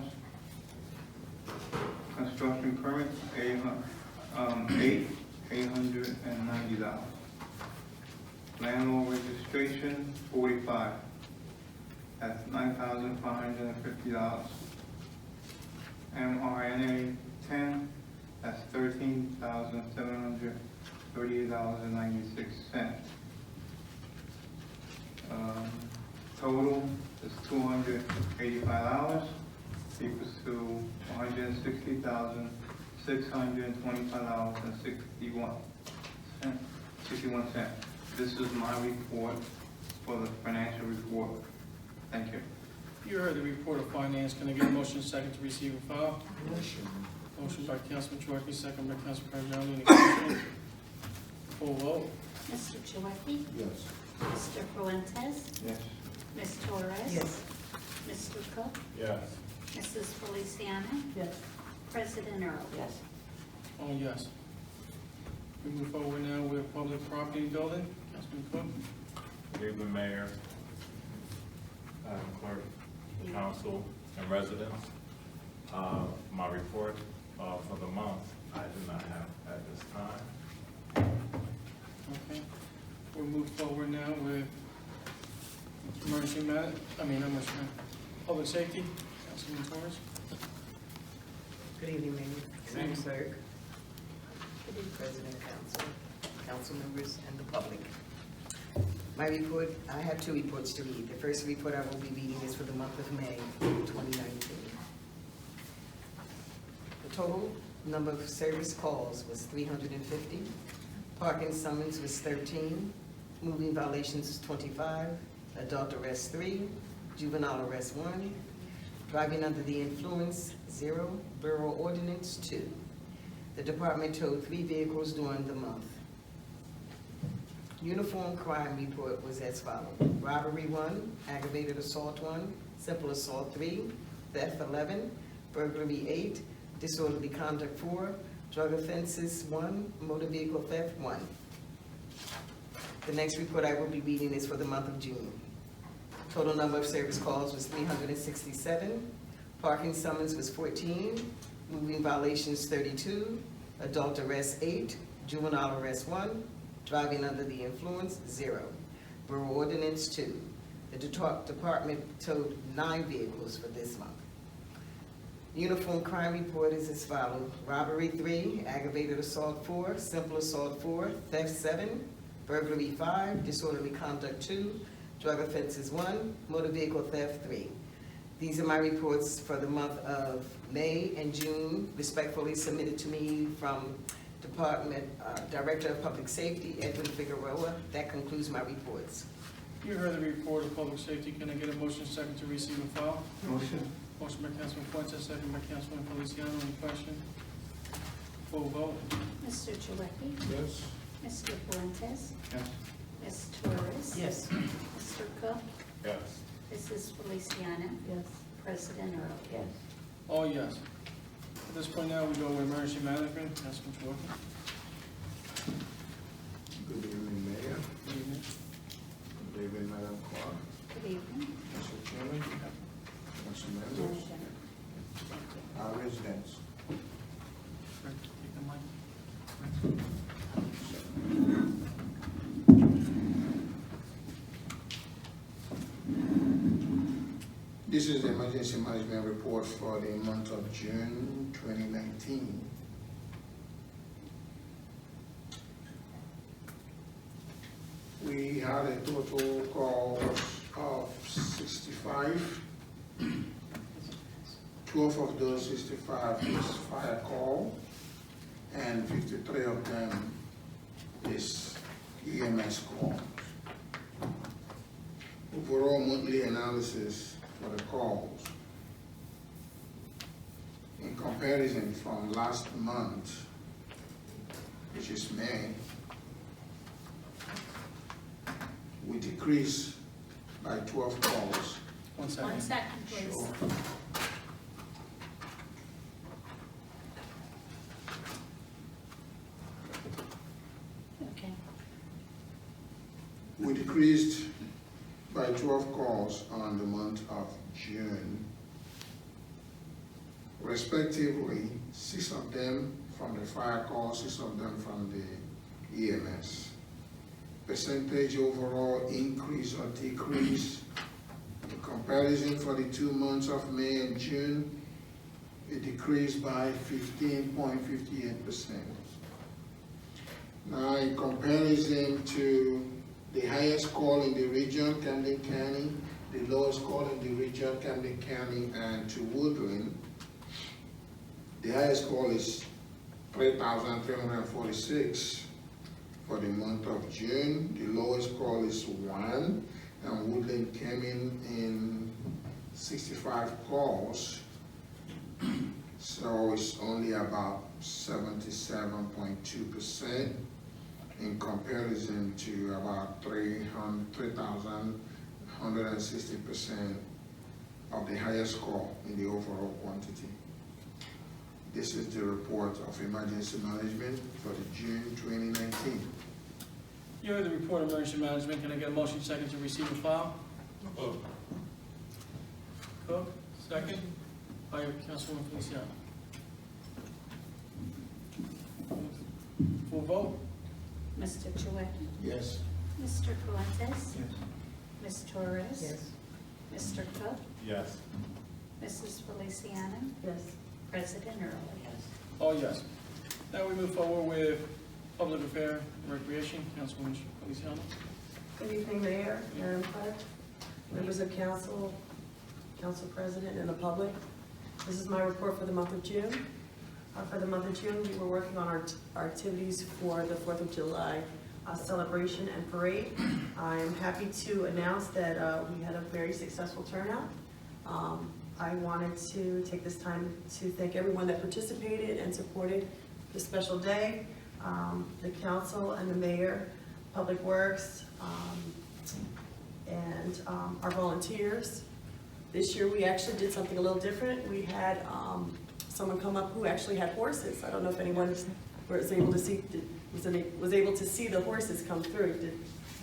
Construction permit, $890. Landlord registration, 45. That's $9,550. MRNA 10, that's $13,738.96. Total is $285, equals to $160,625.61. This is my report for the financial report. Thank you. You heard the report of finance. Can I get a motion second to receive and file? Motion. Motion by Councilman Chouwaki, second by Councilman Cardinale. Any questions? Full vote? Mr. Chouwaki? Yes. Mr. Fuentes? Yes. Ms. Torres? Yes. Mr. Cook? Yes. Mrs. Feliciano? Yes. President Early? Yes. Oh, yes. We move forward now with public property and building. Councilman Cook? Good evening, Mayor, Madam Clerk, Council, and residents. My report for the month, I do not have at this time. Okay. We'll move forward now with emergency public safety. Councilman Torres? Good evening, Mayor, Good Madam evening. Clerk, President, Council, council members, and the public. My report, I have two reports to read. The first report I will be reading is for the month of May 2019. The total number of service calls was 350. Parking summons was 13. Moving violations was 25. Adult arrest 3. Juvenile arrest 1. Driving under the influence 0. Borough ordinance 2. The department towed 3 vehicles during the month. Uniform crime report was as follows. Robbery 1, aggravated assault 1, simple assault 3, theft 11, burglary 8, disorderly conduct 4, drug offenses 1, motor vehicle theft 1. The next report I will be reading is for the month of June. Total number of service calls was 367. Parking summons was 14. Moving violations 32. Adult arrest 8. Juvenile arrest 1. Driving under the influence 0. Borough ordinance 2. The department towed 9 vehicles for this month. Uniform crime report is as follows. Robbery 3. Aggravated assault 4. Simple assault 4. Theft 7. Burglary 5. Disorderly conduct 2. Drug offenses 1, motor vehicle theft 3. These are my reports for the month of May and June, respectfully submitted to me from Department Director of Public Safety, Edwin Figueroa. That concludes my reports. You heard the report of public safety. Can I get a motion second to receive and file? Motion. Motion by Councilman Fuentes, second by Councilman Feliciano. Any question? Full vote? Mr. Chouwaki? Yes. Mr. Fuentes, Yes. Ms. Torres. Yes. Mr. Cook, Yes. Mrs. Feliciano, Yes. President Early. Yes. All yes. At this point now, we go with emergency management, Councilman Chouwaki. Good evening, Mayor. Good evening. Good evening, Madam Clerk. Good evening. Mr. Chairman, council members, our residents. Frank, take the mic. This is the emergency management report for the month of June 2019. We had a total calls of 65. 12 of those 65 is fire call, and 53 of them is EMS call. Overall monthly analysis for the calls, in comparison from last month, which is May, we decreased by 12 calls. 1 second. 1 second, please. Sure. Okay. We decreased by 12 calls on the month of June. Respectively, 6 of them from the fire call, 6 of them from the EMS. Percentage overall increase or decrease, in comparison for the 2 months of May and June, it decreased by 15.58%. Now, in comparison to the highest call in the region, Camden County, the lowest call in the region, Camden County, and to Woodlynne, the highest call is 3,346 for the month of June. The lowest call is 1, and Woodlynne came in 65 calls. So it's only about 77.2% in comparison to about 3,160% of the highest call in the overall quantity. This is the report of emergency management for the June 2019. You heard the report of emergency management. Can I get a motion second to receive and file? Cook, second. By Councilwoman Feliciano. Full vote? Mr. Chouwaki, Yes. Mr. Fuentes, Yes. Ms. Torres. Yes. Mr. Cook, Yes. Mrs. Feliciano, Yes. President Early. All yes. Now we move forward with public affair and recreation, Councilwoman Feliciano. Good evening, Mayor, Madam Clerk, members of council, council president, and the public. This is my report for the month of June. For the month of June, we were working on our activities for the 4th of July celebration and parade. I'm happy to announce that we had a very successful turnout. I wanted to take this time to thank everyone that participated and supported this special day. The council and the mayor, Public Works, and our volunteers. This year, we actually did something a little different. We had someone come up who actually had horses. I don't know if anyone was able to see, was able to see the horses come through.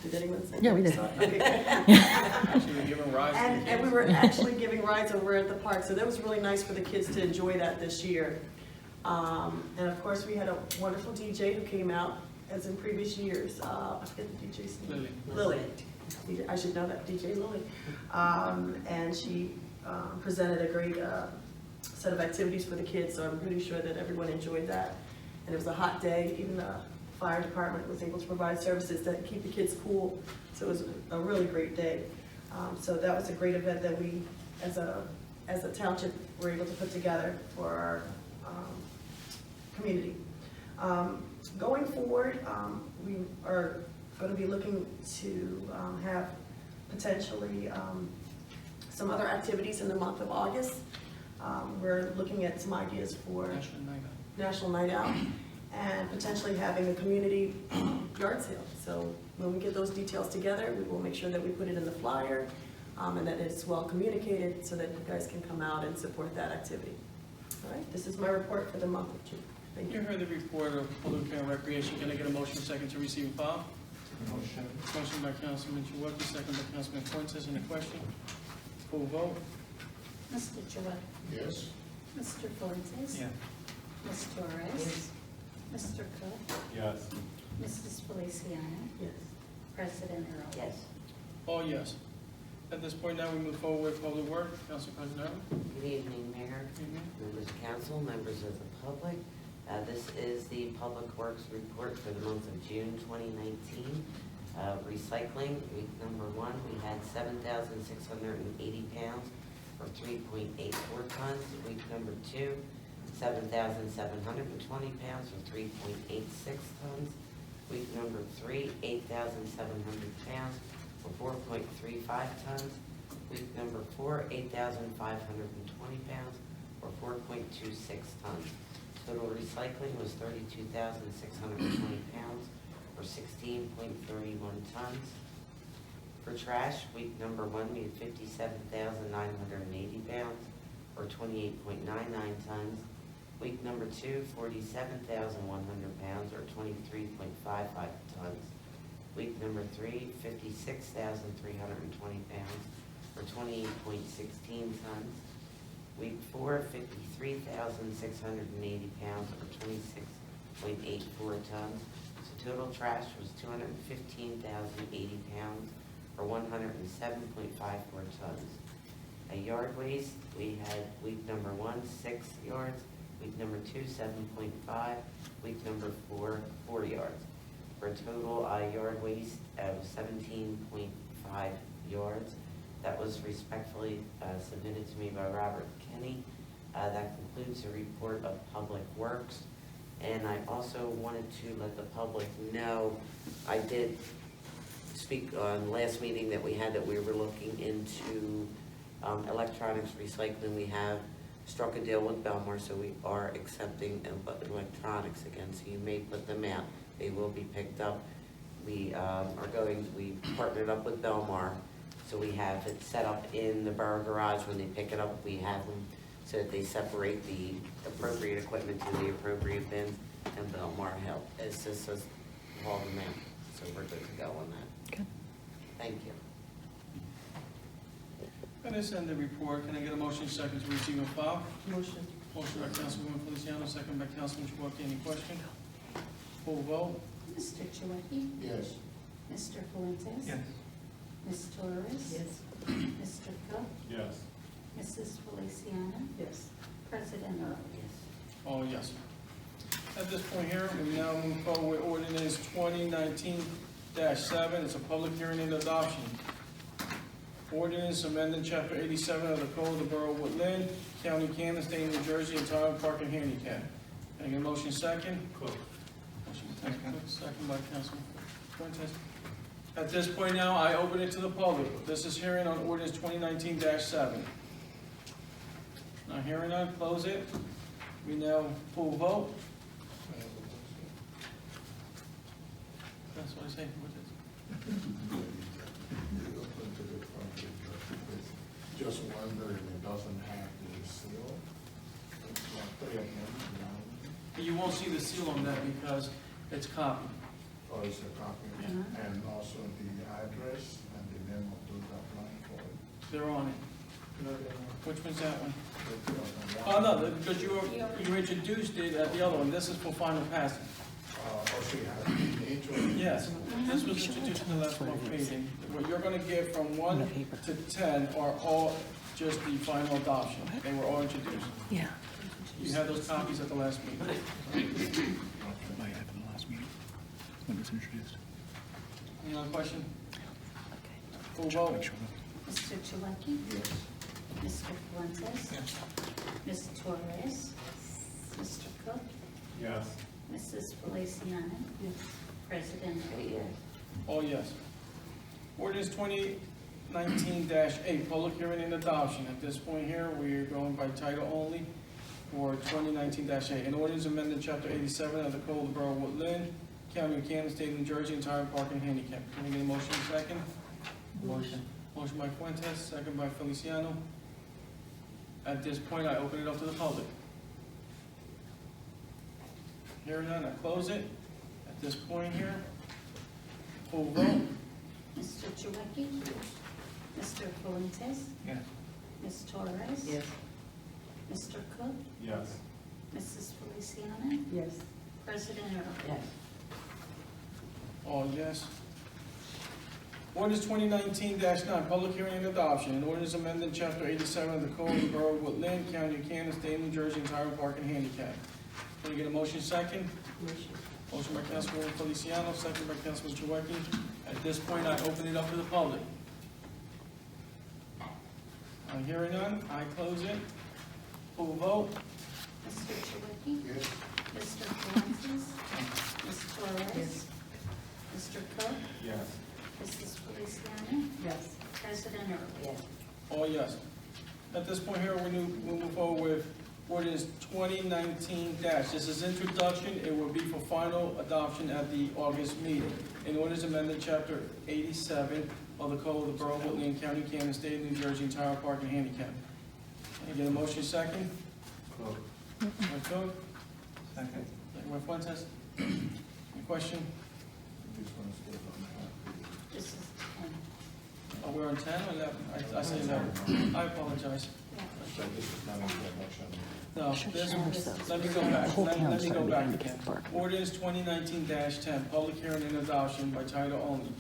Did anyone say? Yeah, we did. Okay. Actually, we're giving rides to the And we kids. were actually giving rides over at the park, so that was really nice for the kids to enjoy that this year. And of course, we had a wonderful DJ who came out, as in previous years. I forget the DJ's name. Lily. Lily. I should know that, DJ Lily. And she presented a great set of activities for the kids, so I'm pretty sure that everyone enjoyed that. And it was a hot day, even the fire department was able to provide services that keep the kids cool, so it was a really great day. So that was a great event that we, as a township, were able to put together for our community. Going forward, we are going to be looking to have potentially some other activities in the month of August. We're looking at some ideas for National Night Out. National Night Out. and potentially having a community yard sale. So when we get those details together, we will make sure that we put it in the flyer, and that it's well communicated so that you guys can come out and support that activity. All right, this is my report for the month of June. Thank You you. heard the report of Woodlynne County Recreation. Can I get a motion second to receive and file? Motion. Motion by Councilman Chouwaki, second by Councilman Fuentes. Any question? Full vote? Mr. Chouwaki? Yes? Mr. Fuentes? Yeah. Ms. Torres? Mr. Cook? Yes. Mrs. Feliciano? Yes. President Early? Yes. All yes. At this point now, we move forward with public work. Council President Early. Good evening, Mayor, members of council, members of the public. This is the Public Works Report for the month of June 2019. Recycling, week number 1, we had 7,680 pounds, or 3.84 tons. Week number 2, 7,720 pounds, or 3.86 tons. Week number 3, 8,700 pounds, or 4.35 tons. Week number 4, 8,520 pounds, or 4.26 tons. Total recycling was 32,620 pounds, or 16.31 tons. For trash, week number 1, we had 57,980 pounds, or 28.99 tons. Week number 2, 47,100 pounds, or 23.55 tons. Week number 3, 56,320 pounds, or 28.16 tons. Week 4, 53,680 pounds, or 26.84 tons. So total trash was 215,080 pounds, or 107.54 tons. A yard waste, we had week number 1, 6 yards, week number 2, 7.5, week number 4, 4 yards. For a total yard waste of 17.5 yards. That was respectfully submitted to me by Robert Kenny. That concludes the report of Public Works. And I also wanted to let the public know, I did speak on the last meeting that we had that we were looking into electronics recycling. We have struck a deal with Belmar, so we are accepting electronics again, so you may put them out. They will be picked up. We we partnered up with Belmar, so we have it set up in the borough garage. When they pick it up, we have them so that they separate the appropriate equipment to the appropriate bins, and Belmar help assists us haul them out. So we're good to go on that. Good. Thank you. And this end the report. Can I get a motion second to receive and file? Motion. Motion by Councilwoman Feliciano, second by Councilman Chouwaki. Any question? Full vote? Mr. Chouwaki? Yes. Mr. Fuentes? Yes. Ms. Torres? Yes. Mr. Cook? Yes. Mrs. Feliciano? Yes. President Early? Yes. Oh, yes. At this point here, we now move forward with ordinance 2019-7. It's a public hearing and adoption. Ordinance amending chapter 87 of the Code of the Borough of Woodlynne, County of Camden, State of New Jersey, entitled Parking Handicap. Can I get a motion second? Cook. Motion by Councilman Cook, second by Councilman Fuentes. At this point now, I open it to the public. This is hearing on ordinance 2019-7. Not hearing none, close it. We now full vote. That's what I say. What is Just wondering, it doesn't have the seal? It's not 3 of them, it? You won't see the seal on that because it's copied. or is a copy? Yeah. And also the address and the name of those applying for it? They're on it. Which one's that one? The Oh, no, because you introduced it at the other one. This is for final passage. Also, you have the intro. Yes, this was introduced in the last month meeting. What you're gonna give from 1 to 10 are all just the final adoption. They were all introduced. Yeah. You had those copies at the last meeting. I had in the last meeting when it was introduced. Any other question? Okay. Full Just vote. make sure. Mr. Chouwaki? Mr. Fuentes? Ms. Torres? Mr. Cook? Yes. Mrs. Feliciano? President Early? Yes. All yes. Ordinance 2019-8, public hearing and adoption. At this point here, we are going by title only. for 2019-8. An ordinance amending Chapter 87 of the Code of the Borough of Woodlynne, County of Kansas, State of New Jersey, entitled Parking Handicap. Can I get a motion second? Motion. Motion by Fuentes, second by Feliciano. At this point, I open it up to the public. Hearing none, I close it. At this point here, full vote. Mr. Chouwaki? Mr. Fuentes? Yes. Ms. Torres? Yes. Mr. Cook? Yes. Mrs. Feliciano? Yes. President Early? Yes. All yes. Ordinance 2019-9, public hearing and adoption. An ordinance amending Chapter 87 of the Code of the Borough of Woodlynne, County of Kansas, State of New Jersey, entitled Parking Handicap. Can I get a motion second? Motion by Councilwoman Feliciano, second by Councilman Chouwaki. At this point, I open it up to the public. I'm hearing none, I close it. Full vote. Mr. Chouwaki? Yes. Mr. Fuentes? Ms. Torres? Mr. Cook? Yes. Mrs. Feliciano? Yes. President Early? Yes. All yes. At this point here, we'll move forward with ordinance 2019 This is introduction. It will be for final adoption at the August meeting. An ordinance amended Chapter 87 of the Code of the Borough of Woodlynne, County of Kansas, State of New Jersey, entitled Parking Handicap. Can I get a motion second? Cook. My Cook, Second. second by Fuentes. Any question? This is, Oh, we're on 10 or 11? I say 11. I apologize. yeah. No, this, let me go back, let me go back again. Ordinance 2019-10, public hearing and adoption by title only.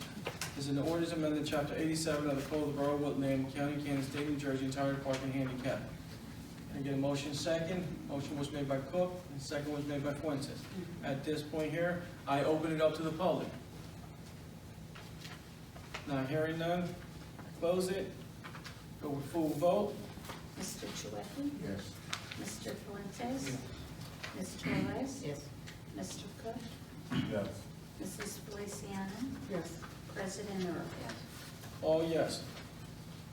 This is an ordinance amended Chapter 87 of the Code of the Borough of Woodlynne, County of Kansas, State of New Jersey, entitled Parking Handicap. Can I get a motion second? Motion was made by Cook, and second was made by Fuentes. At this point here, I open it up to the public. Now, hearing none, close it, go with full vote. Mr. Chouwaki? Yes. Mr. Fuentes? Ms. Torres? Yes. Mr. Cook? Yes. Mrs. Feliciano? Yes. President Early? All yes.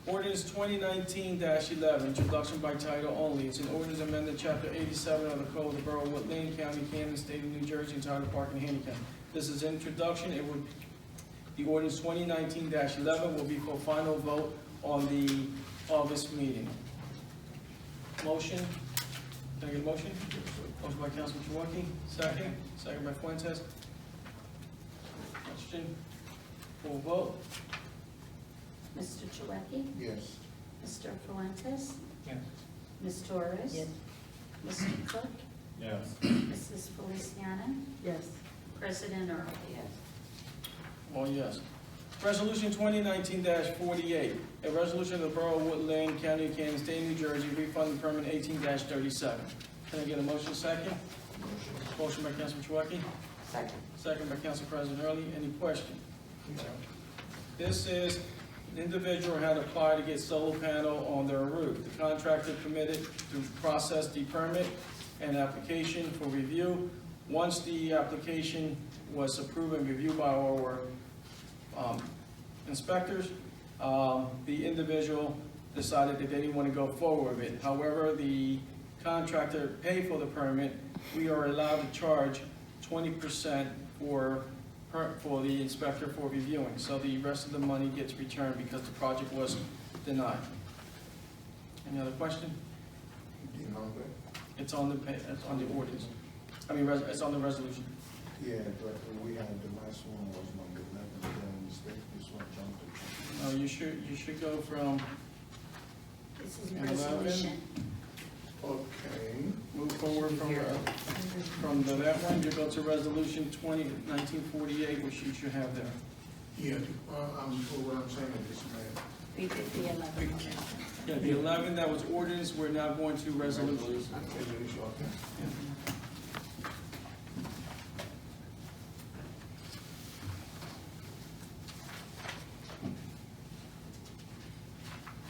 Ordinance 2019-11, introduction by title only. It's an ordinance amended Chapter 87 of the Code of the Borough of Woodlynne, County of Kansas, State of New Jersey, entitled Parking Handicap. This is introduction. The ordinance 2019-11 will be for final vote on the August meeting. Motion? Can I get a motion? Motion by Councilman Chouwaki, second. Second by Fuentes. Question? Full vote? Mr. Chouwaki? Yes. Mr. Fuentes? Yes. Ms. Torres? Yes. Mr. Cook? Yes. Mrs. Feliciano? Yes. President Early? Yes. Oh, yes. Resolution 2019-48, a resolution of the Borough of Woodlynne, County of Kansas, State of New Jersey, refunding permit 18-37. Can I get a motion second? Motion by Councilman Chouwaki, Second. second by Council President Early. Any question? This is, an individual had applied to get solar panel on their roof. The contractor committed to process the permit and application for review. Once the application was approved and reviewed by our inspectors, the individual decided that they didn't want to go forward with it. However, the contractor paid for the permit. We are allowed to charge 20% for the inspector for reviewing. So the rest of the money gets returned because the project was denied. Any other question? Do you know that? It's on the ordinance. I mean, it's on the resolution. Yeah, but we had, the last one was number 11, then mistake, this one jumped to. No, you should go from, This is a 11. resolution. Okay. move forward from that one, you go to resolution 1948, which you should have there. Yeah, what I'm saying is, man, We did the 11. Yeah, the 11, that was ordinance, we're now going to resolutions.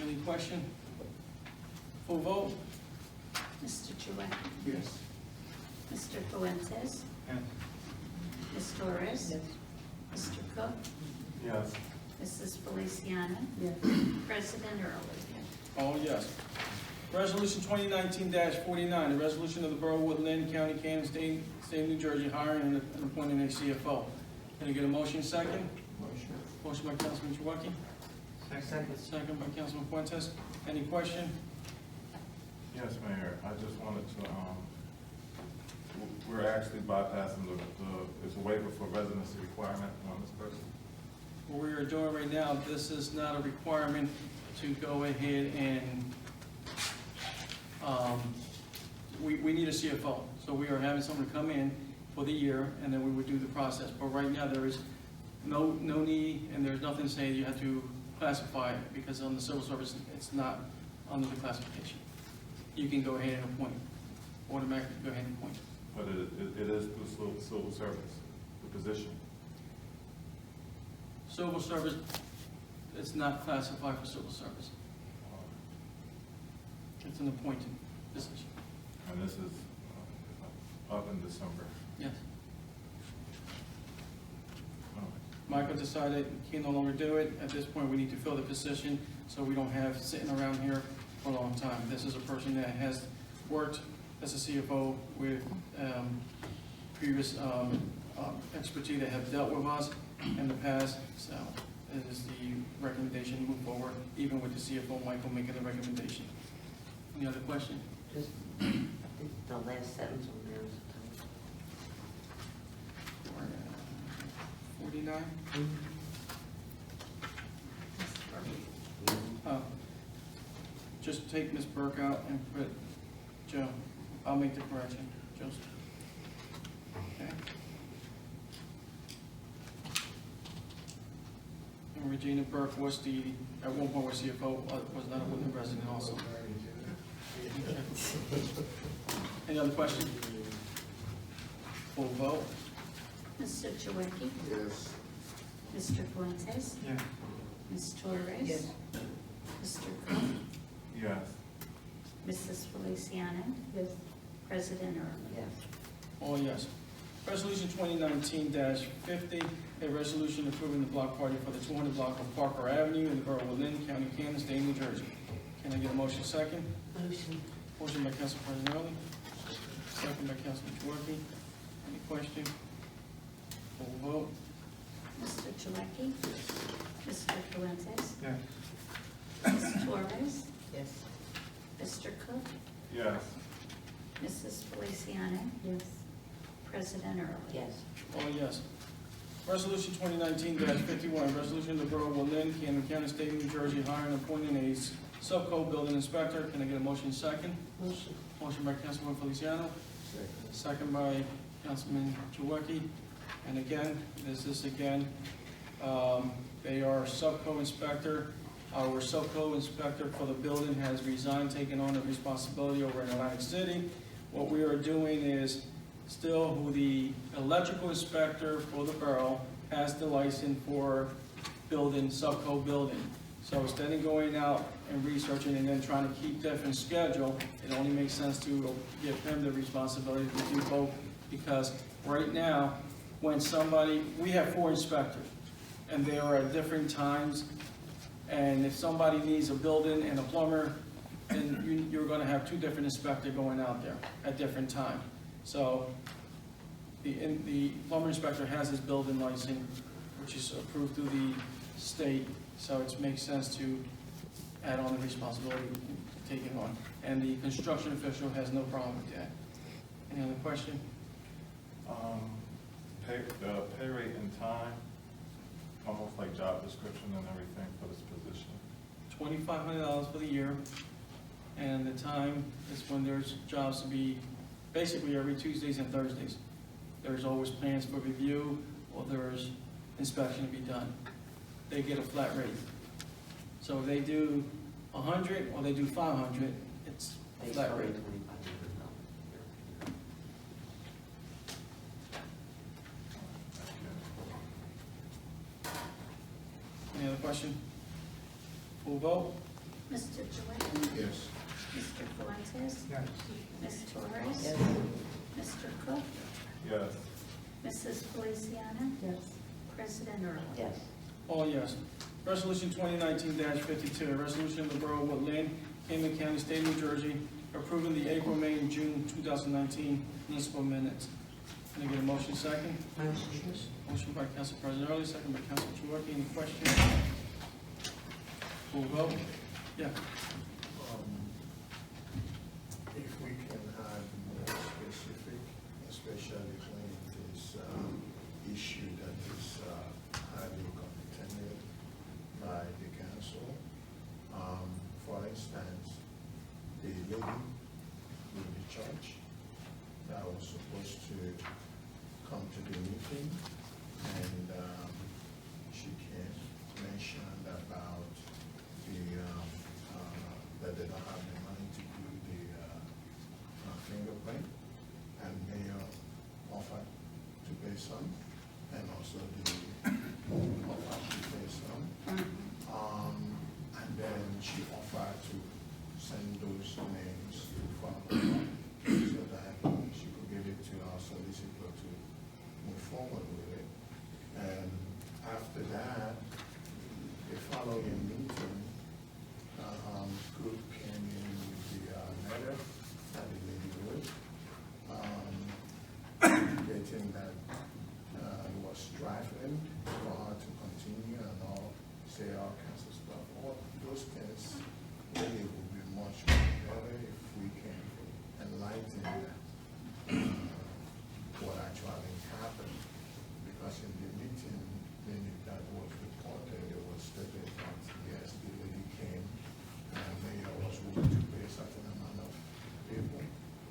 Any question? Full vote? Mr. Chouwaki? yes. Mr. Fuentes? Yes. Ms. Torres? Mr. Cook? Yes. Mrs. Feliciano? Yes. President Early? Oh, yes. Resolution 2019-49, a resolution of the Borough of Woodlynne, County of Kansas, State of New Jersey, hiring and appointing a CFO. Can I get a motion second? Motion by Councilman Chouwaki. Second by Councilman Fuentes. Any question? Yes, Mayor, I just wanted to, we're actually bypassing it's a waiver for residency requirement on this person. What we are doing right now, this is not a requirement to go ahead and, we need a CFO. So we are having someone come in for the year, and then we would do the process. But right now, there is no need, and there's nothing saying you have to classify it, because on the civil service, it's not under the classification. You can go ahead and appoint, automatically go ahead and appoint. But it is through civil service, the position. Civil service, it's not classified for civil service. It's an appointed position. And this is up in December. Yes. Oh. Michael decided he can no longer do it. At this point, we need to fill the position, so we don't have sitting around here for a long time. This is a person that has worked as a CFO with previous expertise that have dealt with us in the past. So it is the recommendation to move forward, even with the CFO, Michael, making the recommendation. Any other question? Just, I think the last sentence on there is. 49? Just take Ms. Burke out and put Joe. I'll make the correction, Joseph. Okay. And Regina Burke was at one point was CFO, was not a Woodlynne resident also. Any other questions? Full vote? Mr. Chouwaki? Yes. Mr. Fuentes? Yeah. Ms. Torres? Yes. Mr. Cook? Yes. Mrs. Feliciano? Yes. President Early? Yes. All yes. Resolution 2019-50, a resolution approving the block party for the 200 block of Parker Avenue in the Borough of Woodlynne, County of Kansas, State of New Jersey. Can I get a motion second? Motion. Motion by Council President Early, second by Councilman Chouwaki. Any question? Full vote? Mr. Chouwaki? Mr. Fuentes? Yeah. Ms. Torres? Yes. Mr. Cook? Yes. Mrs. Feliciano? Yes. President Early? Yes. All yes. Resolution 2019-51, resolution of the Borough of Woodlynne, Camden County, State of New Jersey, hiring and appointing a subco building inspector. Can I get a motion second? Motion. Motion by Councilman Feliciano, second by Councilman Chouwaki. And again, this is again, they are subco inspector. Our subco inspector for the building has resigned, taking on the responsibility over in Atlantic City. What we are doing is still who the electrical inspector for the borough has the license for building, subco building. So instead of going out and researching and then trying to keep different schedule, it only makes sense to give him the responsibility to do both, because right now, when somebody, we have 4 inspectors, and they are at different times, and if somebody needs a building and a plumber, then you're gonna have 2 different inspectors going out there at different times. So the plumber inspector has his building license, which is approved through the state, so it makes sense to add on the responsibility of taking on. And the construction official has no problem with that. Any other question? Pay rate and time, almost like job description and everything for this position. $2,500 for the year, and the time is when there's jobs to be, basically every Tuesdays and Thursdays. There's always plans for review, or there's inspection to be done. They get a flat rate. So if they do 100 or they do 500, it's a flat rate. Any other question? Full vote? Mr. Chouwaki? Yes. Mr. Fuentes? Yes. Ms. Torres? Yes. Mr. Cook? Yes. Mrs. Feliciano? Yes. President Early? Yes. All yes. Resolution 2019-52, a resolution of the Borough of Woodlynne, Camden County, State of New Jersey, approving the April, May, and June 2019 municipal minutes. Can I get a motion second? Motion by Council President Early, second by Council Chouwaki. Any questions? Full vote? Yeah. If we can have more specific, especially when it is issue that is highly contended by the council. For instance, the lady in the church that was supposed to come to the meeting, and she came, mentioned about the, that they don't have the money to do the fingerprint, and mayor offered to pay some, and also the offered to pay some. And then she offered to send those names to follow up, so that she could give it to our solicitor to move forward with it. And after that, the following meeting, group came in with the letter that the lady wrote, indicating that it was driving for her to continue and all, say all kinds of stuff. All those things really would be much better if we can enlighten what actually happened. Because in the meeting, when that was reported, it was stated that yes, the lady came and the mayor was willing to pay a certain amount of people.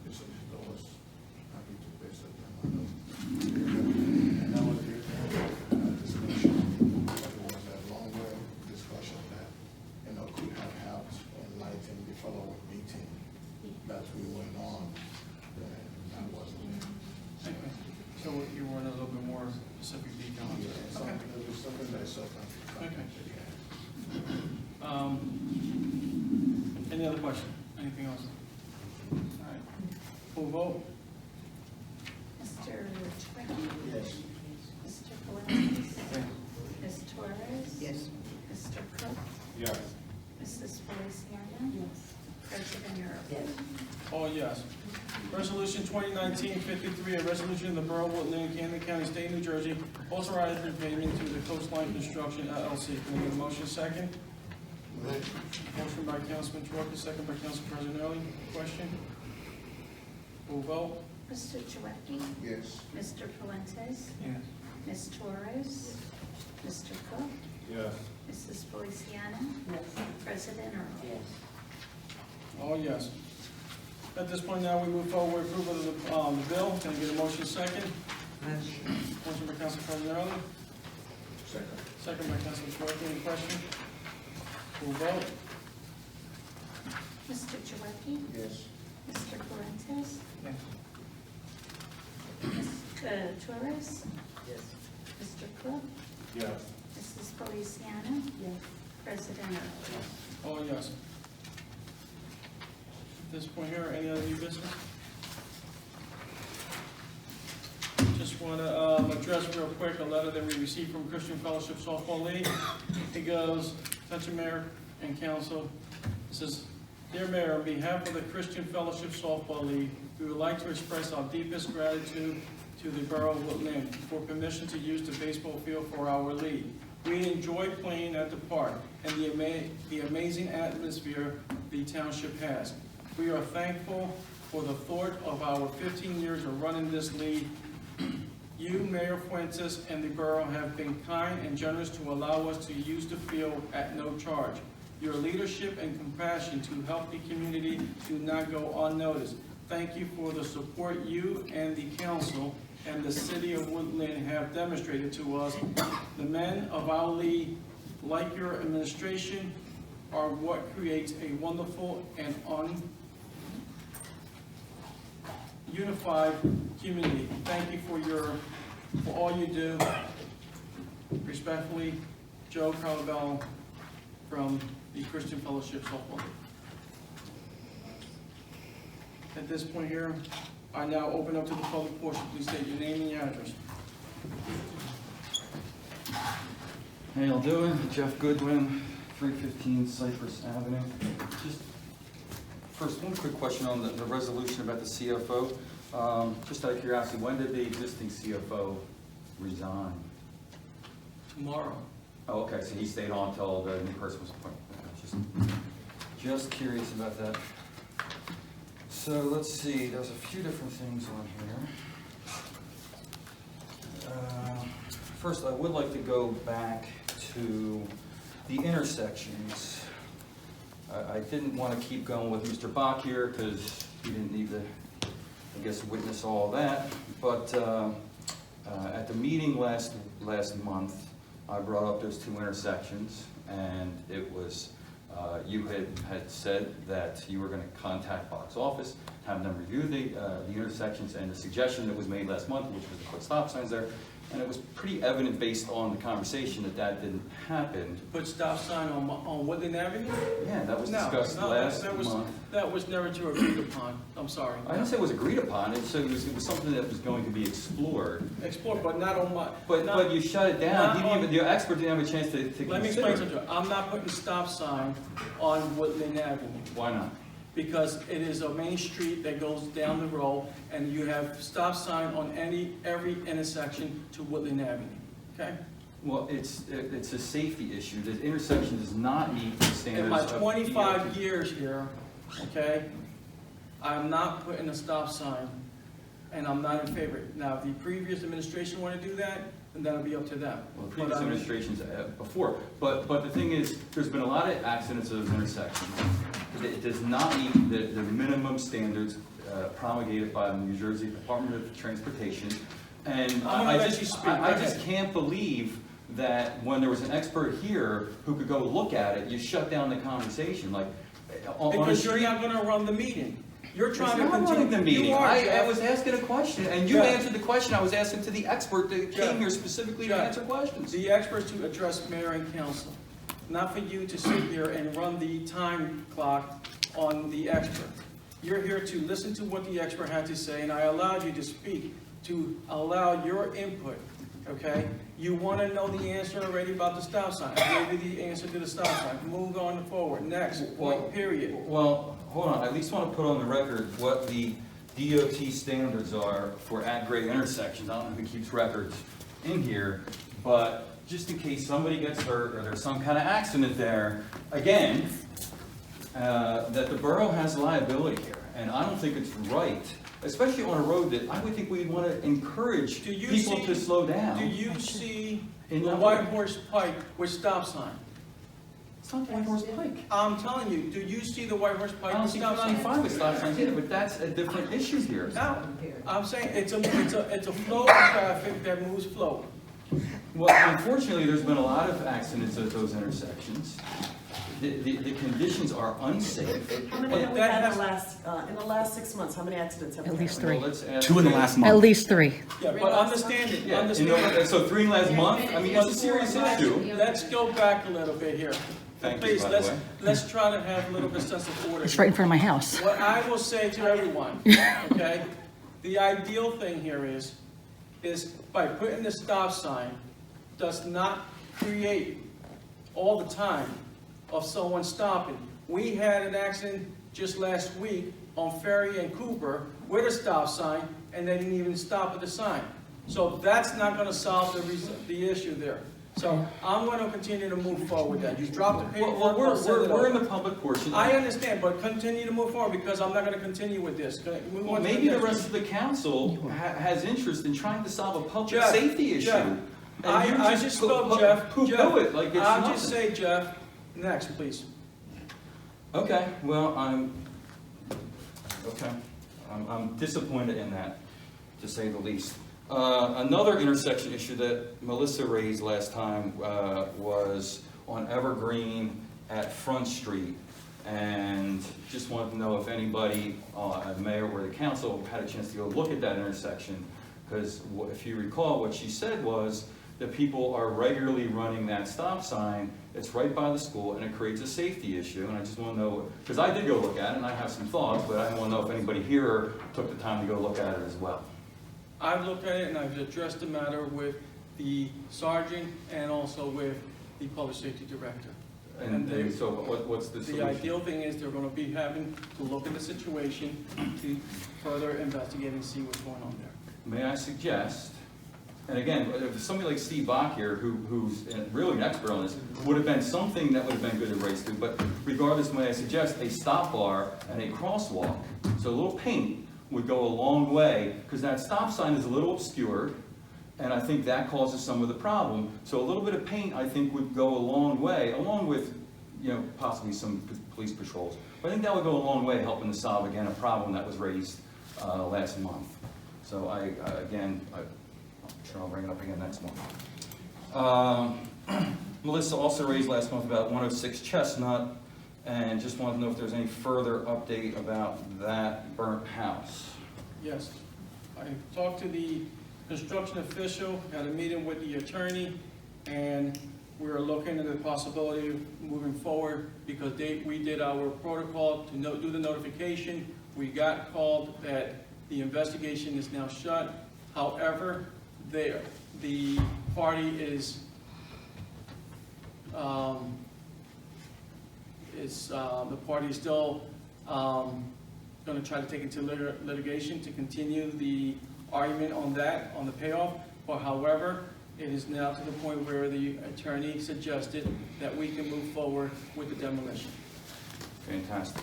The solicitor was happy to pay a certain amount of people. And that was the discussion. But it was a longer discussion that, could have helped enlighten the following meeting that we went on. And that wasn't it. Okay. So you want a little bit more specific detail on Yeah, that? something that is Okay. Any other question? Anything else? All right. Full vote? Mr. Chouwaki? Yes. Mr. Fuentes? Yes. Ms. Torres? Yes. Mr. Cook? Yes. Mrs. Feliciano? Yes. President Early? Yes. All yes. Resolution 2019-53, a resolution of the Borough of Woodlynne, Camden County, State of New Jersey, authorizing payment to the Coastline Construction LLC. Can I get a motion second? Motion by Councilman Chouwaki, second by Council President Early. Question? Full vote? Mr. Chouwaki? Yes. Mr. Fuentes? Yes. Ms. Torres? Mr. Cook? Yes. Mrs. Feliciano? Yes. President Early? Yes. All yes. At this point now, we move forward with approval of the bill. Can I get a motion second? Motion by Council President Early, Second. second by Councilman Chouwaki. Any question? Full vote? Mr. Chouwaki? Yes. Mr. Fuentes? Yes. Ms. Torres? Yes. Mr. Cook? Yes. Mrs. Feliciano? Yes. President Early? All yes. At this point here, any other new business? Just want to address real quick a letter that we received from Christian Fellowship Softball League. It goes, Attention Mayor and Council. It says, Dear Mayor, on behalf of the Christian Fellowship Softball League, we would like to express our deepest gratitude to the Borough of Woodlynne for permission to use the baseball field for our league. We enjoy playing at the park and the amazing atmosphere the township has. We are thankful for the thought of our 15 years of running this league. You, Mayor Fuentes, and the borough have been kind and generous to allow us to use the field at no charge. Your leadership and compassion to help the community do not go unnoticed. Thank you for the support you and the council and the city of Woodlynne have demonstrated to us. The men of our league, like your administration, are what creates a wonderful and unified community. Thank you for all you do. Respectfully, Joe Carlabello from the Christian Fellowship Softball League. At this point here, I now open up to the public portion. Please state your name and your address. How y'all doing? Jeff Goodwin, 315 Cypress Avenue. Just First, one quick question on the resolution about the CFO. Just out of curiosity, when did the existing CFO resign? Tomorrow. Oh, okay, so he stayed on until the new person was appointed. Okay, just curious about that. So let's see, there's a few different things on here. First, I would like to go back to the intersections. I didn't want to keep going with Mr. Bach here because he didn't need to, I guess, witness all that. But at the meeting last month, I brought up those two intersections, and it was, you had said that you were going to contact Bach's office, have them review the intersections, and the suggestion that was made last month, which was to put stop signs there, and it was pretty evident based on the conversation that that didn't happen. Put stop sign on Woodlynne Avenue? Yeah, that was discussed last month. That was never to agreed upon, I'm sorry. I didn't say it was agreed upon, it said it was something that was going to be explored. Explored, but not on my. But you shut it down, he didn't even, the expert didn't have a chance to consider. Let me explain something. I'm not putting stop sign on Woodlynne Avenue. Why not? Because it is a main street that goes down the road, and you have stop sign on every intersection to Woodlynne Avenue, okay? Well, it's a safety issue. The intersection does not meet the standards In my of 25 DOT. years here, okay, I'm not putting a stop sign, and I'm not in favor. Now, if the previous administration want to do that, then that'll be up to them. Well, the previous administrations before, but the thing is, there's been a lot of accidents at those intersections. It does not meet the minimum standards promulgated by the New Jersey Department of Transportation. And I just can't believe that when there was an expert here who could go look at it, you shut down the conversation. Like, because you're not going to run the meeting. You're trying to continue. Running the meeting. I was asking a question, and you Jeff, answered the question I was asking to the expert that came here specifically to answer questions. The experts to address mayor and council, not for you to sit here and run the time clock on the expert. You're here to listen to what the expert had to say, and I allowed you to speak, to allow your input, okay? You want to know the answer already about the stop sign. I gave you the answer to the stop sign. Move on forward. Next, point, period. Well, hold on. I at least want to put on the record what the DOT standards are for at-grade intersections. I don't know who keeps records in here, but just in case somebody gets hurt or there's some kind of accident there, again, that the borough has liability here, and I don't think it's right, especially on a road that I would think we'd want to encourage people to slow down. Do you see the White Horse Pike with stop sign? It's not the White Horse Pike. I'm telling you, do you see the White Horse Pike with stop sign? I don't see 95 with stop signs either, but that's a different issue here. No, I'm saying it's a flow of traffic that moves flow. Well, unfortunately, there's been a lot of accidents at those intersections. The conditions are unsafe. How many have we had in the last 6 months? How many accidents have we had? At least 3. Well, let's ask 2 in the last month. At least 3. Yeah, but understand it, Yeah, understand it. so 3 in the last month? I mean, it's a serious issue. Let's go back a little bit here. Thank you, Please, by the way. let's try to have a little bit sense of order. It's right in front of my house. What I will say to everyone, okay, the ideal thing here is by putting the stop sign does not create all the time of someone stopping. We had an accident just last week on Ferry and Cooper with a stop sign, and they didn't even stop at the sign. So that's not gonna solve the issue there. So I'm going to continue to move forward with that. You dropped the paperwork. Well, we're in the public portion. I understand, but continue to move forward because I'm not going to continue with this. Well, maybe the rest of the council has interest in trying to solve a public safety issue. Jeff, I just spoke, Jeff. It like it's I'll nothing. just say, Jeff, next, please. Okay, well, I'm disappointed in that, to say the least. Another intersection issue that Melissa raised last time was on Evergreen at Front Street. And just wanted to know if anybody, the mayor or the council, had a chance to go look at that intersection. Because if you recall, what she said was that people are regularly running that stop sign. It's right by the school, and it creates a safety issue. And I just want to know, because I did go look at it, and I have some thoughts, but I want to know if anybody here took the time to go look at it as well. I've looked at it and I've addressed the matter with the sergeant and also with the public safety director. And so what's the The solution? ideal thing is they're gonna be having to look at the situation to further investigate and see what's going on there. May I suggest, and again, if somebody like Steve Bach here, who's really an expert on this, would have been something that would have been good to race to, but regardless, may I suggest a stop bar and a crosswalk, so a little paint would go a long way, because that stop sign is a little obscured, and I think that causes some of the problem. So a little bit of paint, I think, would go a long way, along with, possibly some police patrols. But I think that would go a long way helping to solve, again, a problem that was raised last month. So I'm sure I'll bring it up again next month. Melissa also raised last month about 106 Chestnut, and just wanted to know if there's any further update about that burnt house. Yes, I talked to the construction official, had a meeting with the attorney, and we're looking at the possibility of moving forward because we did our protocol to do the notification. We got called that the investigation is now shut. However, the party is still going to try to take it to litigation to continue the argument on that, on the payoff. But however, it is now to the point where the attorney suggested that we can move forward with the demolition. Fantastic.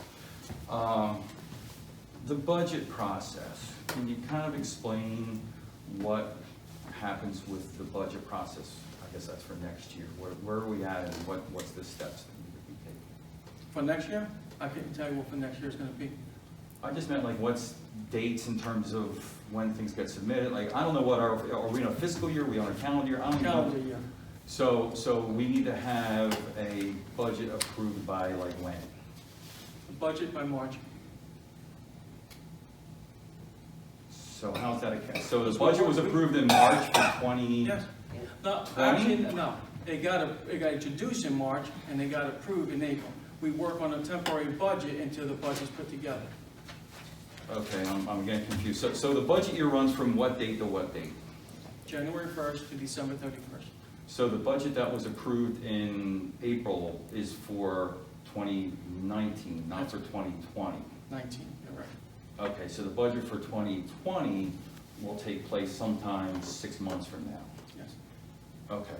The budget process, can you kind of explain what happens with the budget process? I guess that's for next year. Where are we at, and what's the steps that need to be taken? For next year, I can't tell you what for next year is going to be. I just meant like what's dates in terms of when things get submitted. Like, I don't know what are we in a fiscal year? Are we on a calendar year? I don't know. Calendar year. So we need to have a budget approved by like when? The budget by March. So how's that? So the budget was approved in March for 20? Yes. No, actually, no. It got introduced in March and they got approved in April. We work on a temporary budget until the budget's put together. Okay, I'm getting confused. So the budget year runs from what date to what date? January 1st to December 31st. So the budget that was approved in April is for 2019, not for 2020? 19, you're right. Okay, so the budget for 2020 will take place sometime 6 months from now? Yes. Okay.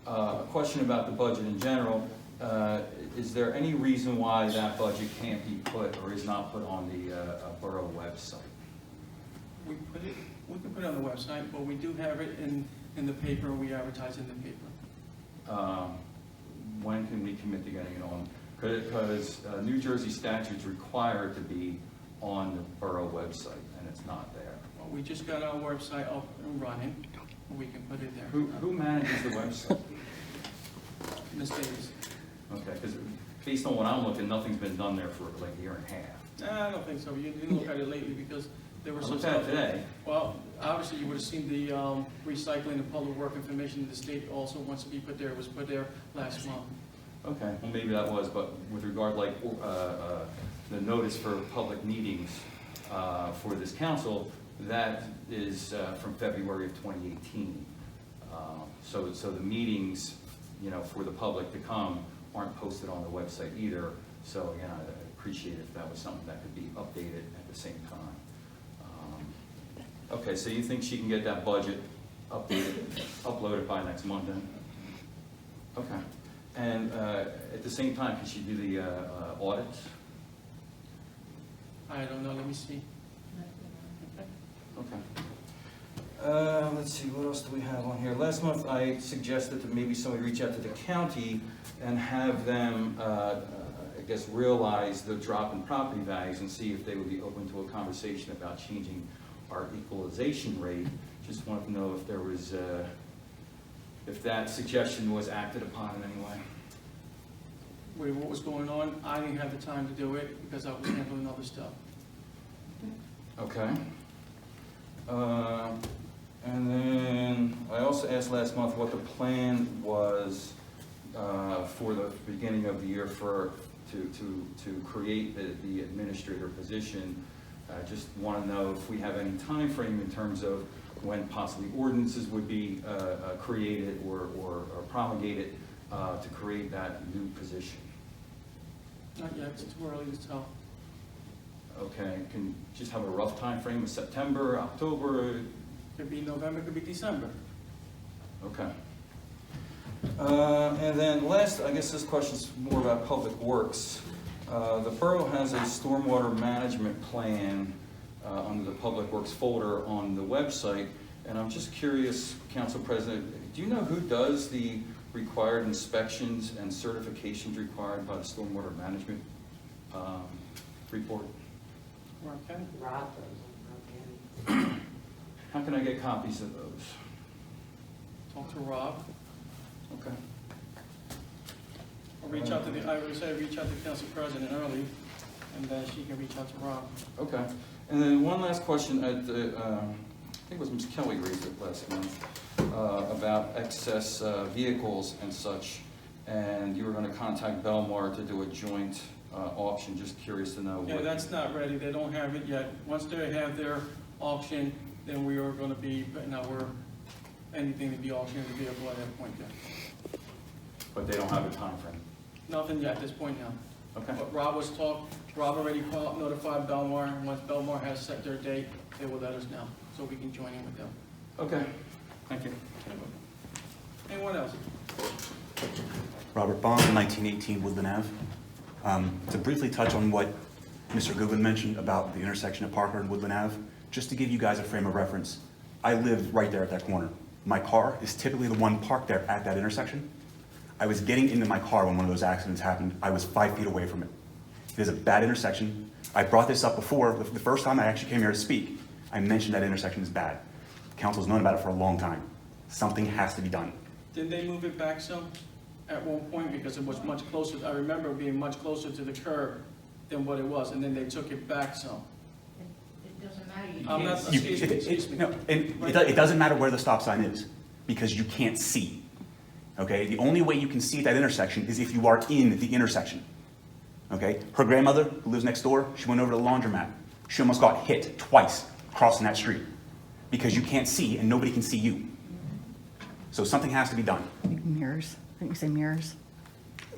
A question about the budget in general. Is there any reason why that budget can't be put or is not put on the borough website? We can put it on the website, but we do have it in the paper, and we advertise in the paper. When can we commit to getting it on? Because New Jersey statutes require it to be on the borough website, and it's not there. Well, we just got our website up and running, and we can put it there. Who manages the website? Ms. Davis. Okay, because based on what I'm looking, nothing's been done there for like a year and a half. I don't think so. You didn't look at it lately because there was I some looked at stuff. it today. Well, obviously you would have seen the recycling and public work information the state also wants to be put there. It was put there last month. Okay, well, maybe that was, but with regard like the notice for public meetings for this council, that is from February of 2018. So the meetings, for the public to come aren't posted on the website either. So again, I'd appreciate if that was something that could be updated at the same time. Okay, so you think she can get that budget uploaded by next month then? Okay. And at the same time, can she do the audits? I don't know. Let me see. Okay. Let's see, what else do we have on here? Last month, I suggested that maybe somebody reach out to the county and have them, I guess, realize the drop in property values and see if they would be open to a conversation about changing our equalization rate. Just wanted to know if there was, if that suggestion was acted upon in any way. With what was going on, I didn't have the time to do it because I was handling other stuff. Okay. And then I also asked last month what the plan was for the beginning of the year to create the administrator position. I just want to know if we have any time frame in terms of when possibly ordinances would be created or promulgated to create that new position? Not yet, it's too early to tell. Okay, can just have a rough time frame of September, October? Could be November, could be December. Okay. And then last, I guess this question's more about Public Works. The borough has a stormwater management plan under the Public Works folder on the website, and I'm just curious, Council President, do you know who does the required inspections and certifications required by the stormwater management report? Okay. Rob does, okay. How can I get copies of those? Talk to Rob, Okay. or reach out to the, I would say reach out to Council President early, and then she can reach out to Rob. Okay. And then one last question at the, I think it was Ms. Kelly raised it last month, about excess vehicles and such, and you were gonna contact Belmar to do a joint auction. Just curious to know Yeah, what. that's not ready, they don't have it yet. Once they have their auction, then we are gonna be putting our, anything to be auctioned in the vehicle at that point, yeah. But they don't have a time frame. Nothing yet at this point now. Okay. But Rob already notified Belmar, and once Belmar has set their date, they will let us know, so we can join in with them. Okay. Thank you. Anyone else? Robert Bond, 1918 Woodlynne Ave. To briefly touch on what Mr. Goodwin mentioned about the intersection of Parker and Woodlynne Ave, just to give you guys a frame of reference, I live right there at that corner. My car is typically the one parked there at that intersection. I was getting into my car when one of those accidents happened. I was 5 feet away from it. It is a bad intersection. I brought this up before. The first time I actually came here to speak, I mentioned that intersection is bad. Council's known about it for a long time. Something has to be done. Didn't they move it back some at one point, because it was much closer, I remember it being much closer to the curb than what it was, and then they took it back some. It doesn't matter. I'm not, excuse me. No, and it doesn't matter where the stop sign is, because you can't see. Okay, the only way you can see that intersection is if you are in the intersection. Okay, her grandmother, who lives next door, she went over to the laundromat. She almost got hit twice crossing that street, because you can't see and nobody can see you. So something has to be done. Mirrors, I think you say mirrors.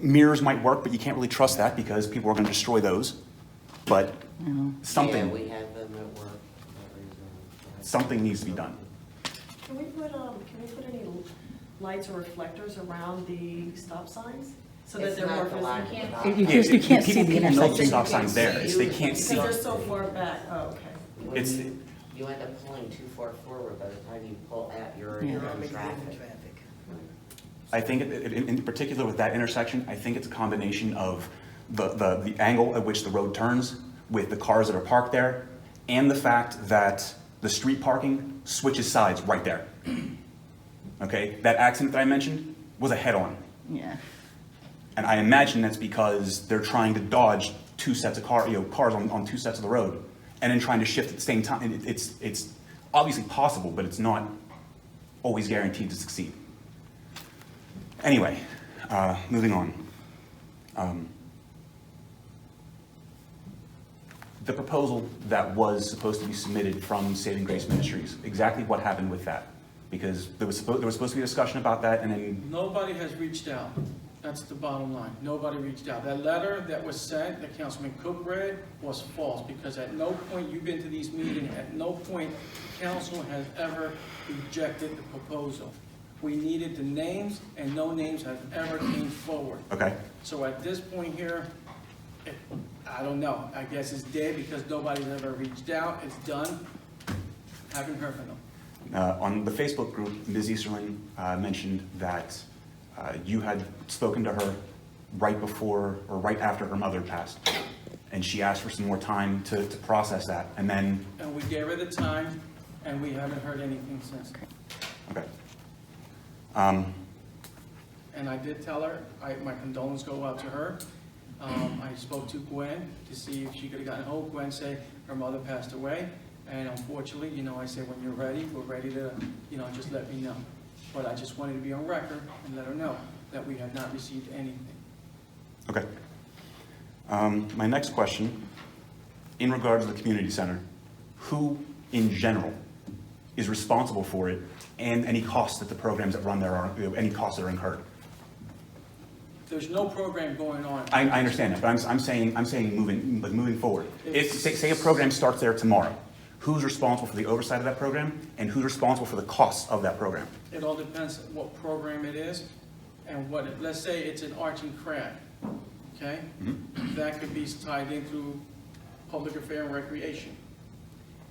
Mirrors might work, but you can't really trust that because people are going to destroy those. But something, Yeah, we have them at work. something needs to be done. Can we put any lights or reflectors around the stop signs? So that It's they're more not the visible? lack can't- of You just, you can't see the People know the intersection. stop sign's there, it's they can't see. Because they're so far back, oh, okay. When It's- you end up pulling too far forward by the time you pull out, you're already Yeah. in traffic. I think in particular with that intersection, I think it's a combination of the angle at which the road turns with the cars that are parked there and the fact that the street parking switches sides right there. Okay, that accident that I mentioned was a head-on. Yeah. And I imagine that's because they're trying to dodge two sets of cars on two sets of the road and then trying to shift at the same time. And it's obviously possible, but it's not always guaranteed to succeed. Anyway, moving on. The proposal that was supposed to be submitted from Saving Grace Ministries, exactly what happened with that? Because there was supposed to be a discussion about that, and then Nobody has reached out. That's the bottom line. Nobody reached out. That letter that was sent, that Councilman Cook read, was false, because at no point, you've been to these meetings, at no point council has ever rejected the proposal. We needed the names, and no names have ever came forward. okay. So at this point here, I don't know. I guess it's dead because nobody's ever reached out. It's done. Haven't heard from them. On the Facebook group, Ms. Easterling mentioned that you had spoken to her right before or right after her mother passed, and she asked for some more time to process that, and then, And we gave her the time, and we haven't heard anything since. okay. And I did tell her, my condolences go out to her. I spoke to Gwen to see if she could have gotten hold. Gwen said her mother passed away, and unfortunately, I said, when you're ready, we're ready to, just let me know. But I just wanted to be on record and let her know that we have not received anything. Okay. My next question, in regards to the community center, who in general is responsible for it and any costs that the programs that run there are, any costs that are incurred? there's no program going on. I understand that, but I'm saying moving forward. If, say a program starts there tomorrow, who's responsible for the oversight of that program, and who's responsible for the costs of that program? It all depends what program it is, and let's say it's an arts and craft, okay? That could be tied in through public affair and recreation.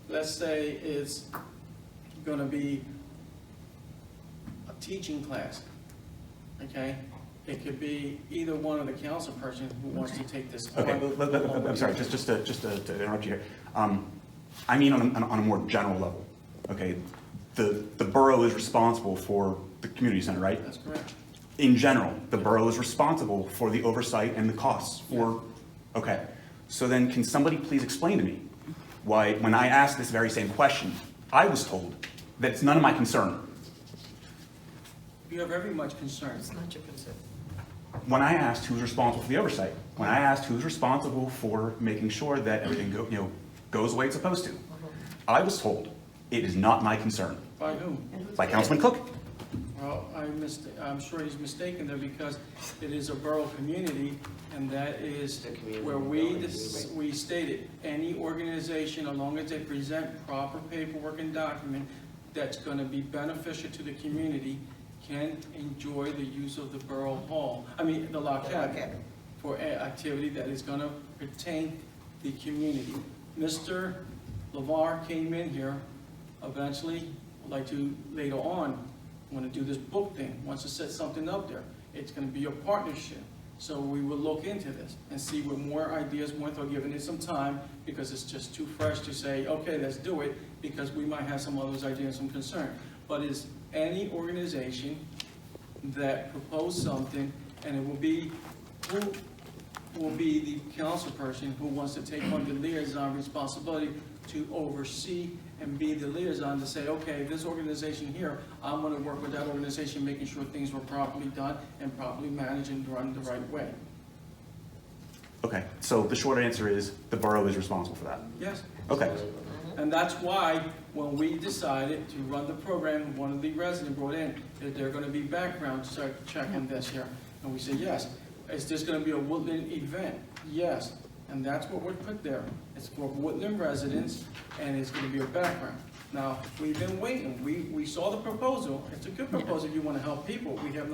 Let's say it's gonna be a teaching class, okay? It could be either one of the council person who wants to take this. Okay, I'm sorry, just to interrupt you here. I mean on a more general level, okay? The borough is responsible for the community center, right? That's correct. In general, the borough is responsible for the oversight and the costs for, okay. So then can somebody please explain to me why, when I asked this very same question, I was told that it's none of my concern. You have every much concern. It's not your concern. When I asked who's responsible for the oversight, when I asked who's responsible for making sure that everything goes the way it's supposed to, I was told it is not my concern. By whom? By Councilman Cook. Well, I'm sure he's mistaken there, because it is a borough community, and that is where we stated, any organization, as long as they present proper paperwork and document that's gonna be beneficial to the community, can enjoy the use of the borough hall, the log cabin, for an activity that is gonna pertain the community. Mr. LeVar came in here, eventually, like to later on, want to do this book thing, wants to set something up there. It's going to be a partnership. So we will look into this and see with more ideas, more thought, giving it some time, because it's just too fresh to say, okay, let's do it, because we might have some others ideas, some concern. But is any organization that propose something, and it will be, who will be the council person who wants to take on the liaison responsibility to oversee and be the liaison to say, okay, this organization here, I'm gonna work with that organization, making sure things were properly done and properly managed and run the right way. Okay, so the short answer is the borough is responsible for that. Yes. Okay. And that's why, when we decided to run the program, one of the residents brought in, that they're gonna be background checking this here. And we said, yes. Is this gonna be a Woodlynne event? Yes. And that's what we're put there. It's for Woodlynne residents, and it's gonna be a background. Now, we've been waiting. We saw the proposal. It's a good proposal if you wanna help people. We have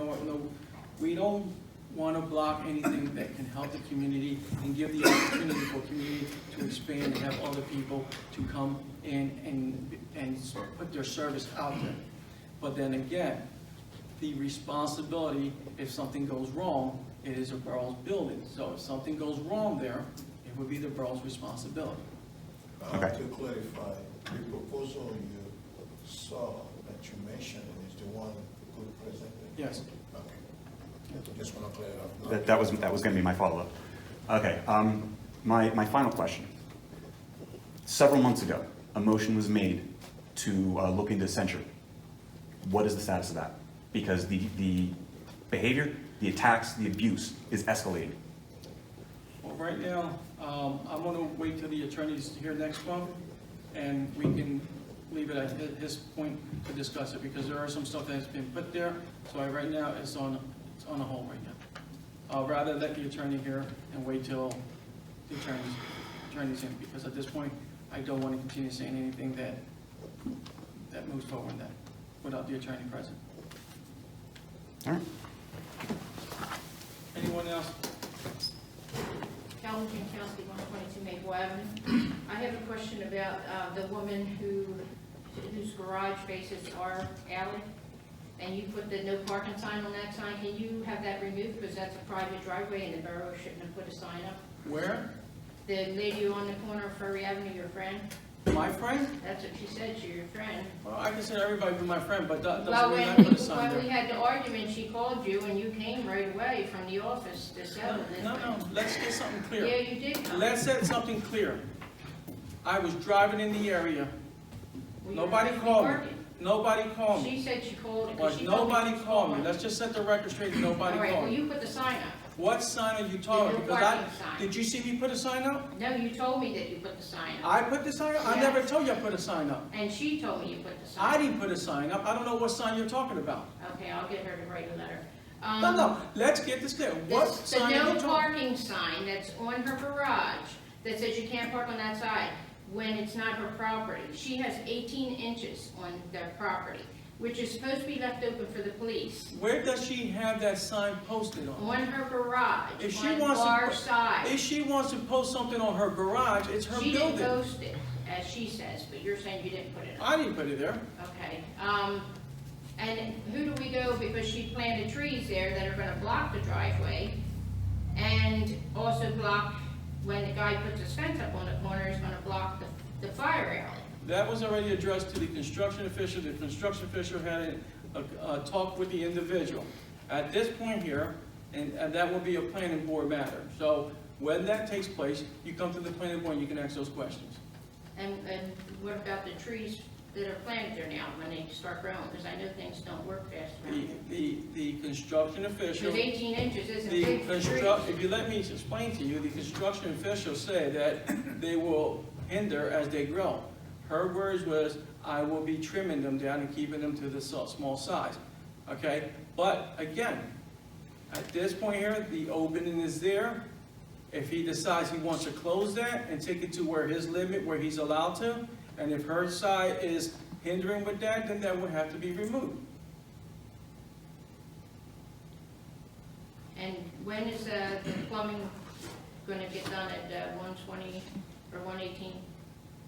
we don't wanna block anything that can help the community and give the opportunity for community to expand and have other people to come in and put their service out there. But then again, the responsibility, if something goes wrong, it is a borough's building. So if something goes wrong there, it would be the borough's responsibility. Okay. To clarify, the proposal you saw that you mentioned is the one Cook presented? Yes. Okay. Just want to clear it up. That was gonna be my follow-up. Okay, my final question. Several months ago, a motion was made to look into censure. What is the status of that? Because the behavior, the attacks, the abuse is escalating. Well, right now, I'm gonna wait till the attorney's here next month, and we can leave it at his point to discuss it, because there are some stuff that has been put there, so right now, it's on a hold right now. I'll rather let the attorney here and wait till the attorney's in, because at this point, I don't want to continue saying anything that moves forward that, without the attorney present. All right. Anyone else? Calvin Jankowski, 122 Maple Avenue. I have a question about the woman whose garage faces our alley, and you put the no parking sign on that sign. Can you have that removed, because that's a private driveway and the borough shouldn't have put a sign up? Where? The lady on the corner of Furry Avenue, your friend? My friend? That's what she said, she's your friend. Well, I consider everybody to be my friend, but that Well, doesn't mean I put a sign when there. we had the argument, she called you and you came right away from the office to settle this. No, let's get something clear. Yeah, you did come. Let's set something clear. I was driving in the area. Well, you were Nobody supposed to be called me. working. Nobody called me. She said she called. Well, she told me nobody she called me. called. Let's just set the record straight. Nobody All right, called well, me. you put the sign up. What sign are you talking? The no Because parking sign. did you see me put a sign up? No, you told me that you put the sign up. I put the sign up? I Yes. never told you I put a sign up. And she told me you put the sign I up. didn't put a sign up. I don't know what sign you're talking about. Okay, I'll get her to write a letter. No, let's get this clear. What The sign are you no talking? parking sign that's on her garage that says you can't park on that side when it's not her property. She has 18 inches on their property, which is supposed to be left open for the police. Where does she have that sign posted on? On her garage, If she on wants to our put- side. If she wants to post something on her garage, it's her She didn't building. post it, as she says, but you're saying you didn't put it on. I didn't put it there. Okay, and who do we go, because she planted trees there that are gonna block the driveway, and also block, when the guy puts his fence up on the corner, is gonna block the fire alley. That was already addressed to the construction official. The construction official had a talk with the individual. At this point here, and that will be a planning board matter. So when that takes place, you come to the planning board and you can ask those questions. And what about the trees that are planted there now, when they start growing, because I know things don't work fast around here. The construction official. Because 18 inches isn't The big for trees. if you let me explain to you, the construction officials say that they will hinder as they grow. Her words was, I will be trimming them down and keeping them to the small size, okay? But again, at this point here, the opening is there. If he decides he wants to close that and take it to where his limit, where he's allowed to, and if her side is hindering with that, then that would have to be removed. And when is the plumbing gonna get done at 120 or 118?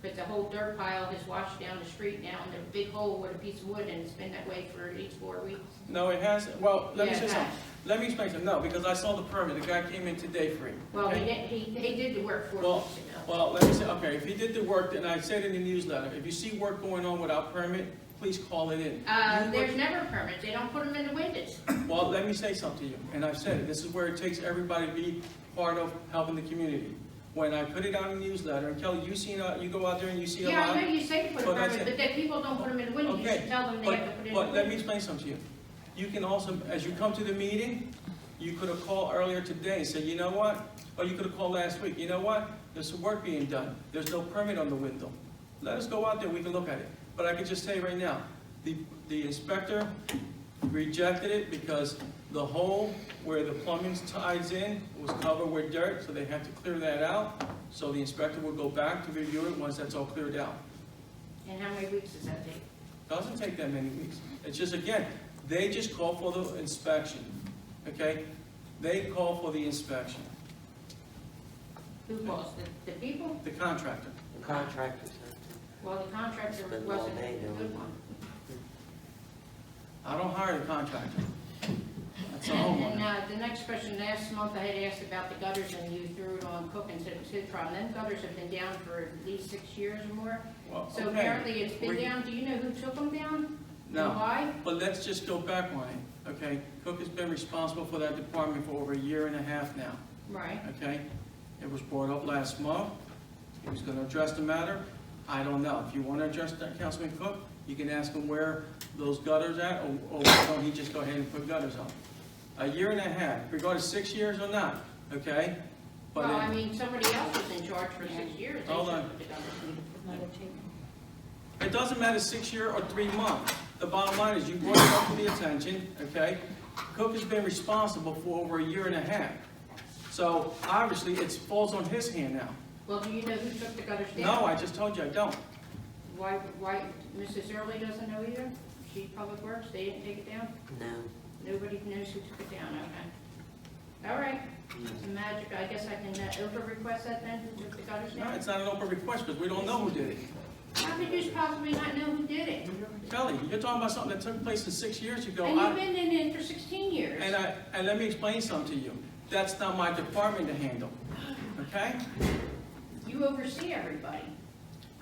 Because the whole dirt pile has washed down the street now, and there's a big hole with a piece of wood, and it's been that way for at least 4 weeks. No, it hasn't. Well, let me Yeah, say it something. has. Let me explain something. No, because I saw the permit. The guy came in today for it. Well, okay? he did the work 4 Well, weeks ago. well, let me say, okay, if he did the work, then I said in the newsletter, if you see work going on without permit, please call it in. There's never permits, they don't put them in the windows. Well, let me say something to you, and I've said it, this is where it takes everybody to be part of helping the community. When I put it out in the newsletter, and Kelly, you go out there and you see a lot. Yeah, I know you say to put a But I permit, said- but then people don't put them in the window, you Okay, should tell them they have to put it in the but let me window. explain something to you. You can also, as you come to the meeting, you could have called earlier today and said, you know what? Or you could have called last week, you know what? There's some work being done. There's no permit on the window. Let us go out there, we can look at it. But I can just tell you right now, the inspector rejected it because the hole where the plumbing ties in was covered with dirt, so they had to clear that out. So the inspector will go back to review it once that's all cleared out. And how many weeks does that take? Doesn't take that many weeks. It's just, again, they just call for the inspection, okay? They call for the inspection, Who calls, the people? the contractor. The contractors Well, the contractor Spend all wasn't day a doing good it. one. I don't hire the contractor. That's a And homeowner. the next question, last month I had asked about the gutters, and you threw it on Cook and said it was his problem. Them gutters have been down for at least 6 years or more. Well, So okay. apparently it's been We- down, do you know who took them down? No. And why? But let's just go back on it, okay? Cook has been responsible for that department for over 1.5 years now, Right. okay? It was brought up last month. He was gonna address the matter. I don't know. If you wanna address that, Councilman Cook, you can ask him where those gutters at, or why don't he just go ahead and put gutters on? 1.5 years, regardless 6 years or not, okay? But Well, it- I mean, somebody else was in charge for 6 years. They Hold should on. put the gutters in. It doesn't matter 6 years or 3 months. The bottom line is you brought it up to the attention, okay? Cook has been responsible for over 1.5 years. So obviously it falls on his hand now. Well, do you know who took the gutters down? No, I just told you I don't. Why, Mrs. Early doesn't know either? She Public Works, they didn't take it down? No. Nobody knows who took it down, okay. All right, it's magic, I guess I can over request that then, who took the gutters No, down? it's not an open request because we don't know who did it. How could you possibly not know who did it? Kelly, you're talking about something that took place 6 years ago. And you've been in it for 16 years. And let me explain something to you. That's not my department to handle, okay? You oversee everybody,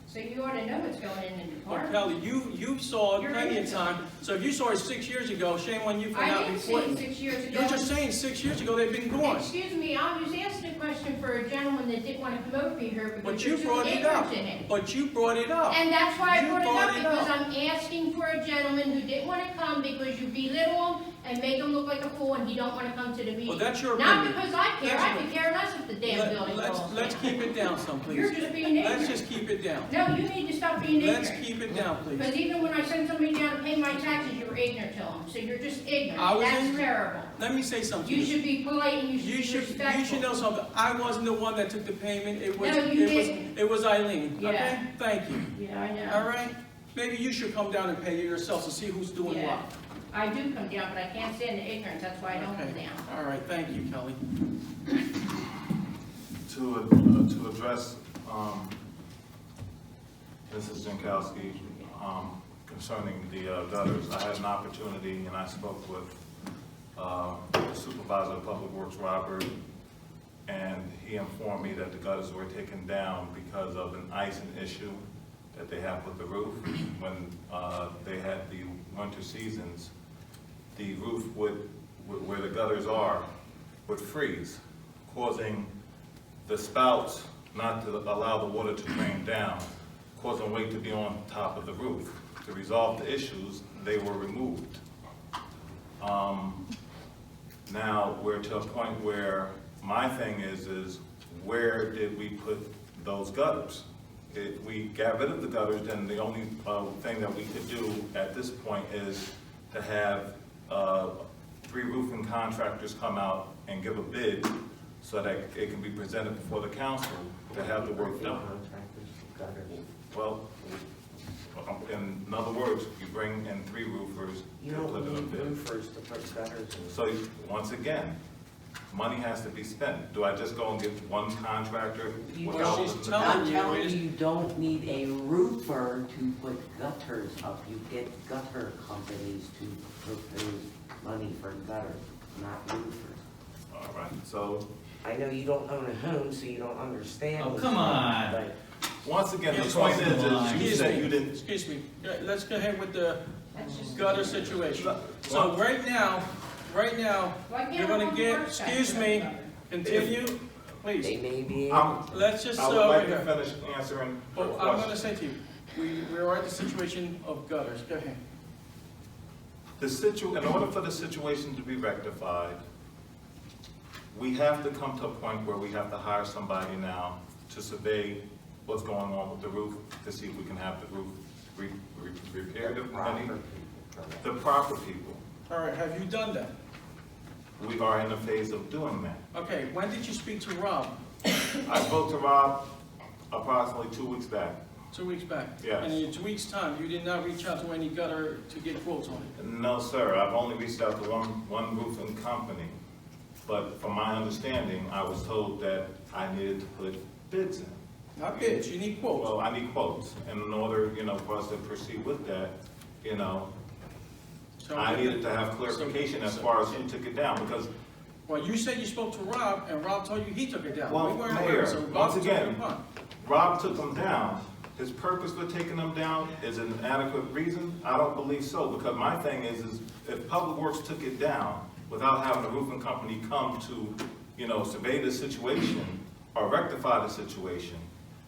so you ought to know what's going in the Well, department. Kelly, you saw it You're plenty of innocent. time, so if you saw it 6 years ago, shame on you for I not didn't see reporting. it 6 years ago. You're just saying 6 years ago they've been gone. Excuse me, I was asking a question for a gentleman that didn't want to come over here because But you're you too brought it up. ignorant in it. But you brought it up. And that's why I You brought it brought up, it because up. I'm asking for a gentleman who didn't want to come because you belittle him and make him look like a fool, and he don't wanna come to the meeting. Well, that's your Not opinion. because I care, That's I your- could care less if the damn building falls Let's down. keep it down some, please. You're just being ignorant. Let's just keep it down. No, you need to stop being ignorant. Let's keep it down, please. Because even when I send somebody down to pay my taxes, you were ignorant to them, so you're just ignorant, I was that's ignorant? terrible. Let me say something. You should be polite and you You should be should, respectful. you should know something. I wasn't the one that took the payment. It was, No, you it was, didn't. it was Eileen, okay? Yeah. Thank you. Yeah, I know. All right? Maybe you should come down and pay it yourself to see who's doing Yeah. what. I do come down, but I can't stand the ignorance, that's why I don't come Okay. down. All right, thank you, Kelly. To address, Mrs. Jankowski, concerning the gutters, I had an opportunity and I spoke with the Supervisor of Public Works, Robert, and he informed me that the gutters were taken down because of an icing issue that they have with the roof. When they had the winter seasons, the roof would, where the gutters are, would freeze, causing the spouts not to allow the water to drain down, causing weight to be on top of the roof. To resolve the issues, they were removed. Now we're to a point where my thing is where did we put those gutters? If we got rid of the gutters, then the only thing that we could do at this point is to have 3 roofing contractors come out and give a bid so that it can be presented before the council to have the work done. Well, in other words, you bring in 3 roofers. You to don't put in a need bid. roofers to put gutters in. So, once again, money has to be spent. Do I just go and get one contractor You without? don't- She's telling I'm you telling is- you, you don't need a roofer to put gutters up. You get gutter companies to propose money for gutters, not roofers. All right, so, I know you don't own a home, so you don't understand. Oh, what's come going on. but once again, the Yes, point crossing the is you Excuse said me, you didn't. excuse me. Let's go ahead with the That's just. gutter situation. Look, So right now, Why you're can't gonna one get, work back excuse to me, that? continue, they please. may be. Let's just, I would like to here. finish answering her Well, I'm gonna question. say to you, we're at the situation of gutters. Go ahead. In order for the situation to be rectified, we have to come to a point where we have to hire somebody now to survey what's going on with the roof, to see if we can have the roof repaired. The proper people. All right, have you done that? We are in the phase of doing that. Okay, when did you speak to Rob? I spoke to Rob approximately 2 weeks back. 2 weeks back? Yes. And in 2 weeks' time, you did not reach out to any gutter to get quotes on it? No, sir, I've only reached out to one roofing company, but from my understanding, I was told that I needed to put bids in. Not bids, you need quotes. Well, I need quotes, and in order, for us to proceed with that, So- I needed to have clarification as far as who took it down, because, Well, you said you spoke to Rob, and Rob told you he took it down. well, We weren't Mayor, aware, so once Bob took it again, upon. Rob took them down. His purpose for taking them down is an adequate reason? I don't believe so, because my thing is if Public Works took it down without having a roofing company come to, survey the situation or rectify the situation.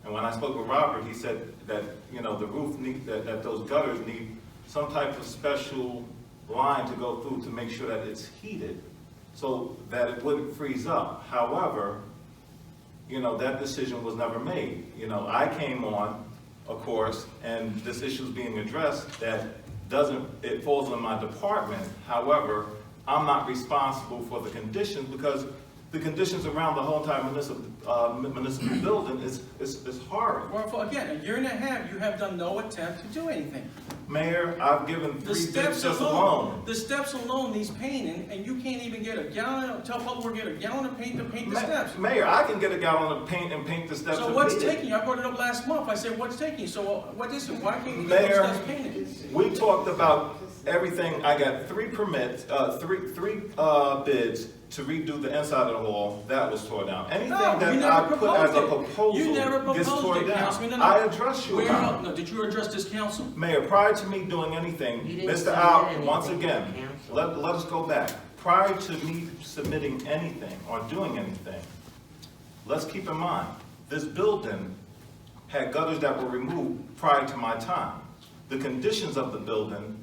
And when I spoke with Robert, he said that, the roof that those gutters need some type of special line to go through to make sure that it's heated so that it wouldn't freeze up. However, that decision was never made. I came on, of course, and this issue is being addressed that it falls in my department. However, I'm not responsible for the conditions because the conditions around the whole entire municipal building is horrid. Well, again, a year and a half, you have done no attempt to do anything. Mayor, I've given The 3 bids steps just alone, alone. the steps alone needs painting, and you can't even get a gallon, tell Public Works get a gallon of paint to paint the steps. Mayor, I can get a gallon of paint and paint the steps. So if what's needed. taking you? I brought it up last month. I said, what's taking you? So what is it? Why can't you get Mayor, those steps painted? we talked about everything. I got 3 permits, three bids to redo the inside of the hall. That was tore down. Anything No, you that never I put as a proposed it. proposal You never gets proposed torn it, Councilman. down. No, no. I addressed you Where about else? No, did you address this council? Mayor, prior to me doing anything, You didn't Mr. submit Al, anything once to again, council. let us go back. Prior to me submitting anything or doing anything, let's keep in mind, this building had gutters that were removed prior to my time. The conditions of the building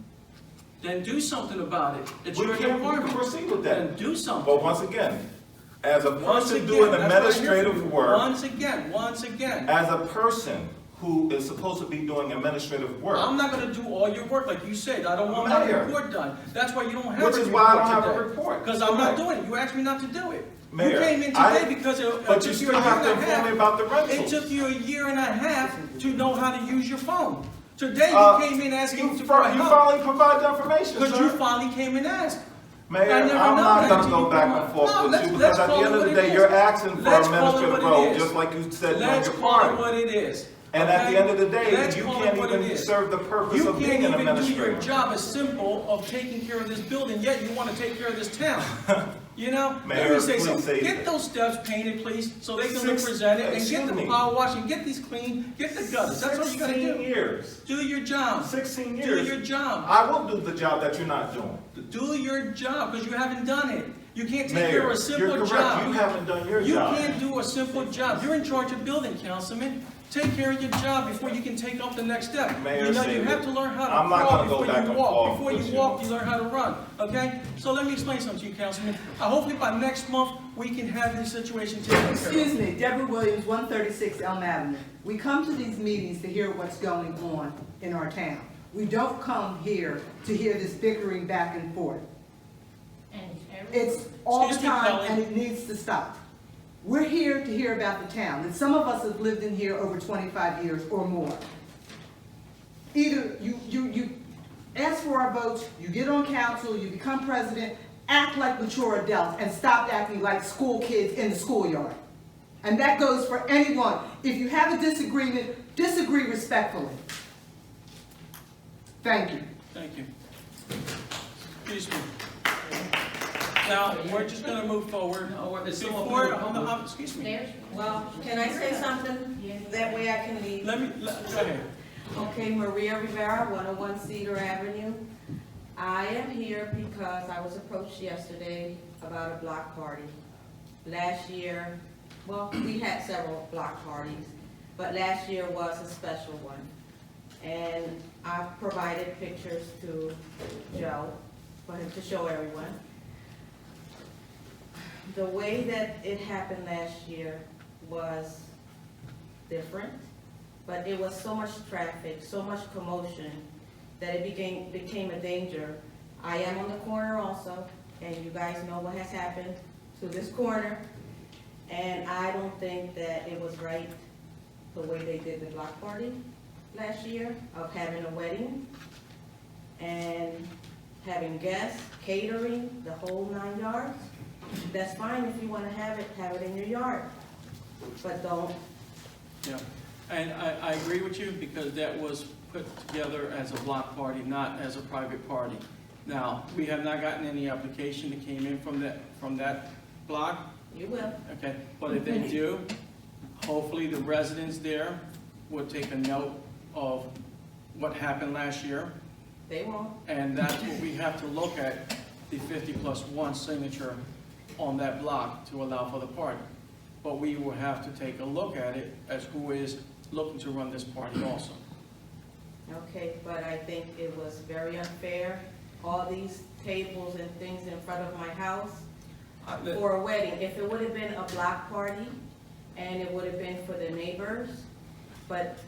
then do something about it. It's your We can't department. proceed with that. Then do something. But once again, as a Once person again, doing that's what I hear from administrative you. work, Once again. as a person who is supposed to be doing administrative work, I'm not gonna do all your work like you said. I don't want my Mayor. report done. That's why you don't have a report which today. is why I don't have a report. Because I'm not Correct. doing it. You asked me not to do it. Mayor, You came in I- today because it but took you you still a year have to and a inform me half. about the It rentals. took you a year and a half to know how to use your phone. Today Uh, you came in asking You for finally help. provide the information, Because you sir. finally came and asked. Mayor, I I'm never know not that gonna until go you back come and up. forth No, with let's- you, let's because at the call end it of the what it day, is. you're asking for Let's call it administrative what it role, is. just like you said on Let's your call it part. what it is. And at okay? the end of the day, Let's you call it can't what it even is. serve the purpose You of being can't an even do administrator. your job as simple of taking care of this building, yet you want to take care of this town. You know? Let Mayor, me say please something. say Get that. those steps painted, please, so they can look Six- presented, and get excuse the me. power washing, get these clean, get the gutters. That's all you gotta 16 do. years. Do your job. 16 Do years. your job. I will do the job that you're not doing. Do your job, because you haven't done it. You can't take Mayor, care of a you're simple correct. job. You haven't done your You job. can't do a simple job. You're in charge of building, councilman. Take care of your job before you can take up the next step. Mayor, You know, say you that- have to learn how to I'm not crawl gonna go before back you and walk. forth Before you with walk, you. you learn how to run, okay? So let me explain something to you, councilman. Hopefully by next month, we can have this situation taken care of. Excuse me, Deborah Williams, 136 Elm Avenue. We come to these meetings to hear what's going on in our town. We don't come here to hear this bickering back and forth. And It's all the Excuse me, time, Kelly. and it needs to stop. We're here to hear about the town, and some of us have lived in here over 25 years or more. Either you ask for our votes, you get on council, you become president, act like mature adults, and stop acting like school kids in the schoolyard. And that goes for anyone. If you have a disagreement, disagree respectfully. Thank you. Thank you. Excuse me. Now, we're just gonna move forward. Before, excuse me. there's. Well, can I say something? That way I can leave. Go ahead. Okay, Maria Rivera, 101 Cedar Avenue. I am here because I was approached yesterday about a block party. Last year, well, we had several block parties, but last year was a special one. And I've provided pictures to Joe for him to show everyone. The way that it happened last year was different, but it was so much traffic, so much commotion, that it became a danger. I am on the corner also, and you guys know what has happened to this corner, and I don't think that it was right the way they did the block party last year, of having a wedding and having guests, catering, the whole 9 yards. That's fine if you wanna have it in your yard, but don't. Yeah, and I agree with you because that was put together as a block party, not as a private party. Now, we have not gotten any application that came in from that block. You will. Okay, but if they do, hopefully the residents there will take a note of what happened last year. They won't. And that's what we have to look at, the 50+1 signature on that block to allow for the party. But we will have to take a look at it as who is looking to run this party also. Okay, but I think it was very unfair, all these tables and things in front of my house for a wedding. If it would have been a block party, and it would have been for the neighbors, but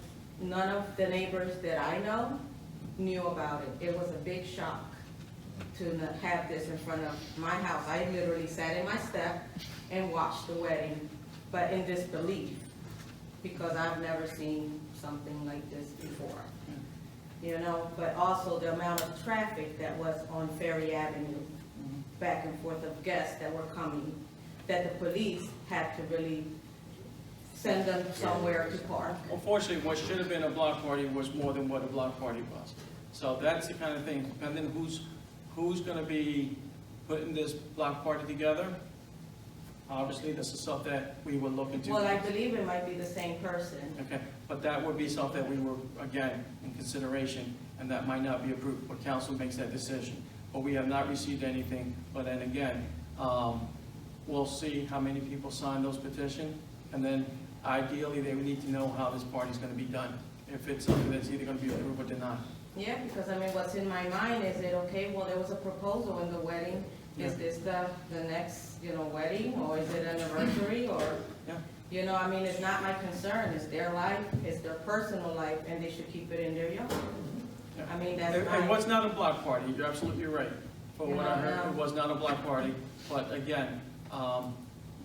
none of the neighbors that I know knew about it. It was a big shock to not have this in front of my house. I literally sat in my step and watched the wedding, but in disbelief, because I've never seen something like this before. You know, but also the amount of traffic that was on Ferry Avenue, back and forth of guests that were coming, that the police had to really send them somewhere to park. Unfortunately, what should have been a block party was more than what a block party was. So that's the kind of thing, depending who's gonna be putting this block party together. Obviously, this is something that we will look into. Well, I believe it might be the same person. Okay, but that would be something that we were, again, in consideration, and that might not be approved, but council makes that decision. But we have not received anything, but then again, we'll see how many people sign those petitions, and then ideally, they would need to know how this party's gonna be done, if it's something that's either gonna be approved or denied. Yeah, because I mean, what's in my mind is it, okay, well, there was a proposal in the wedding. Is this the next, wedding, or is it anniversary, or, Yeah. I mean, it's not my concern. It's their life, it's their personal life, and they should keep it in their yard. Yeah. I mean, that's It my. was not a block party, you're absolutely right. For what I heard, No. it was not a block party, but again,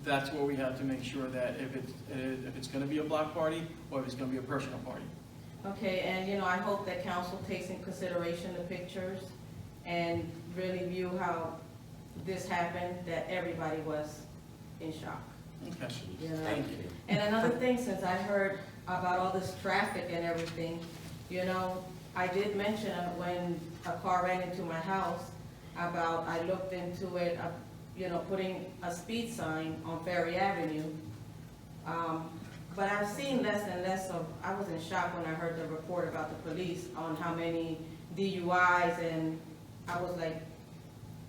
that's where we have to make sure that if it's gonna be a block party, or if it's gonna be a personal party. Okay, and I hope that council takes in consideration the pictures and really view how this happened, that everybody was in shock. Okay. Thank you. And another thing, since I heard about all this traffic and everything, I did mention when a car ran into my house about, I looked into it, putting a speed sign on Ferry Avenue. But I've seen less and less of, I was in shock when I heard the report about the police on how many DUIs, and I was like,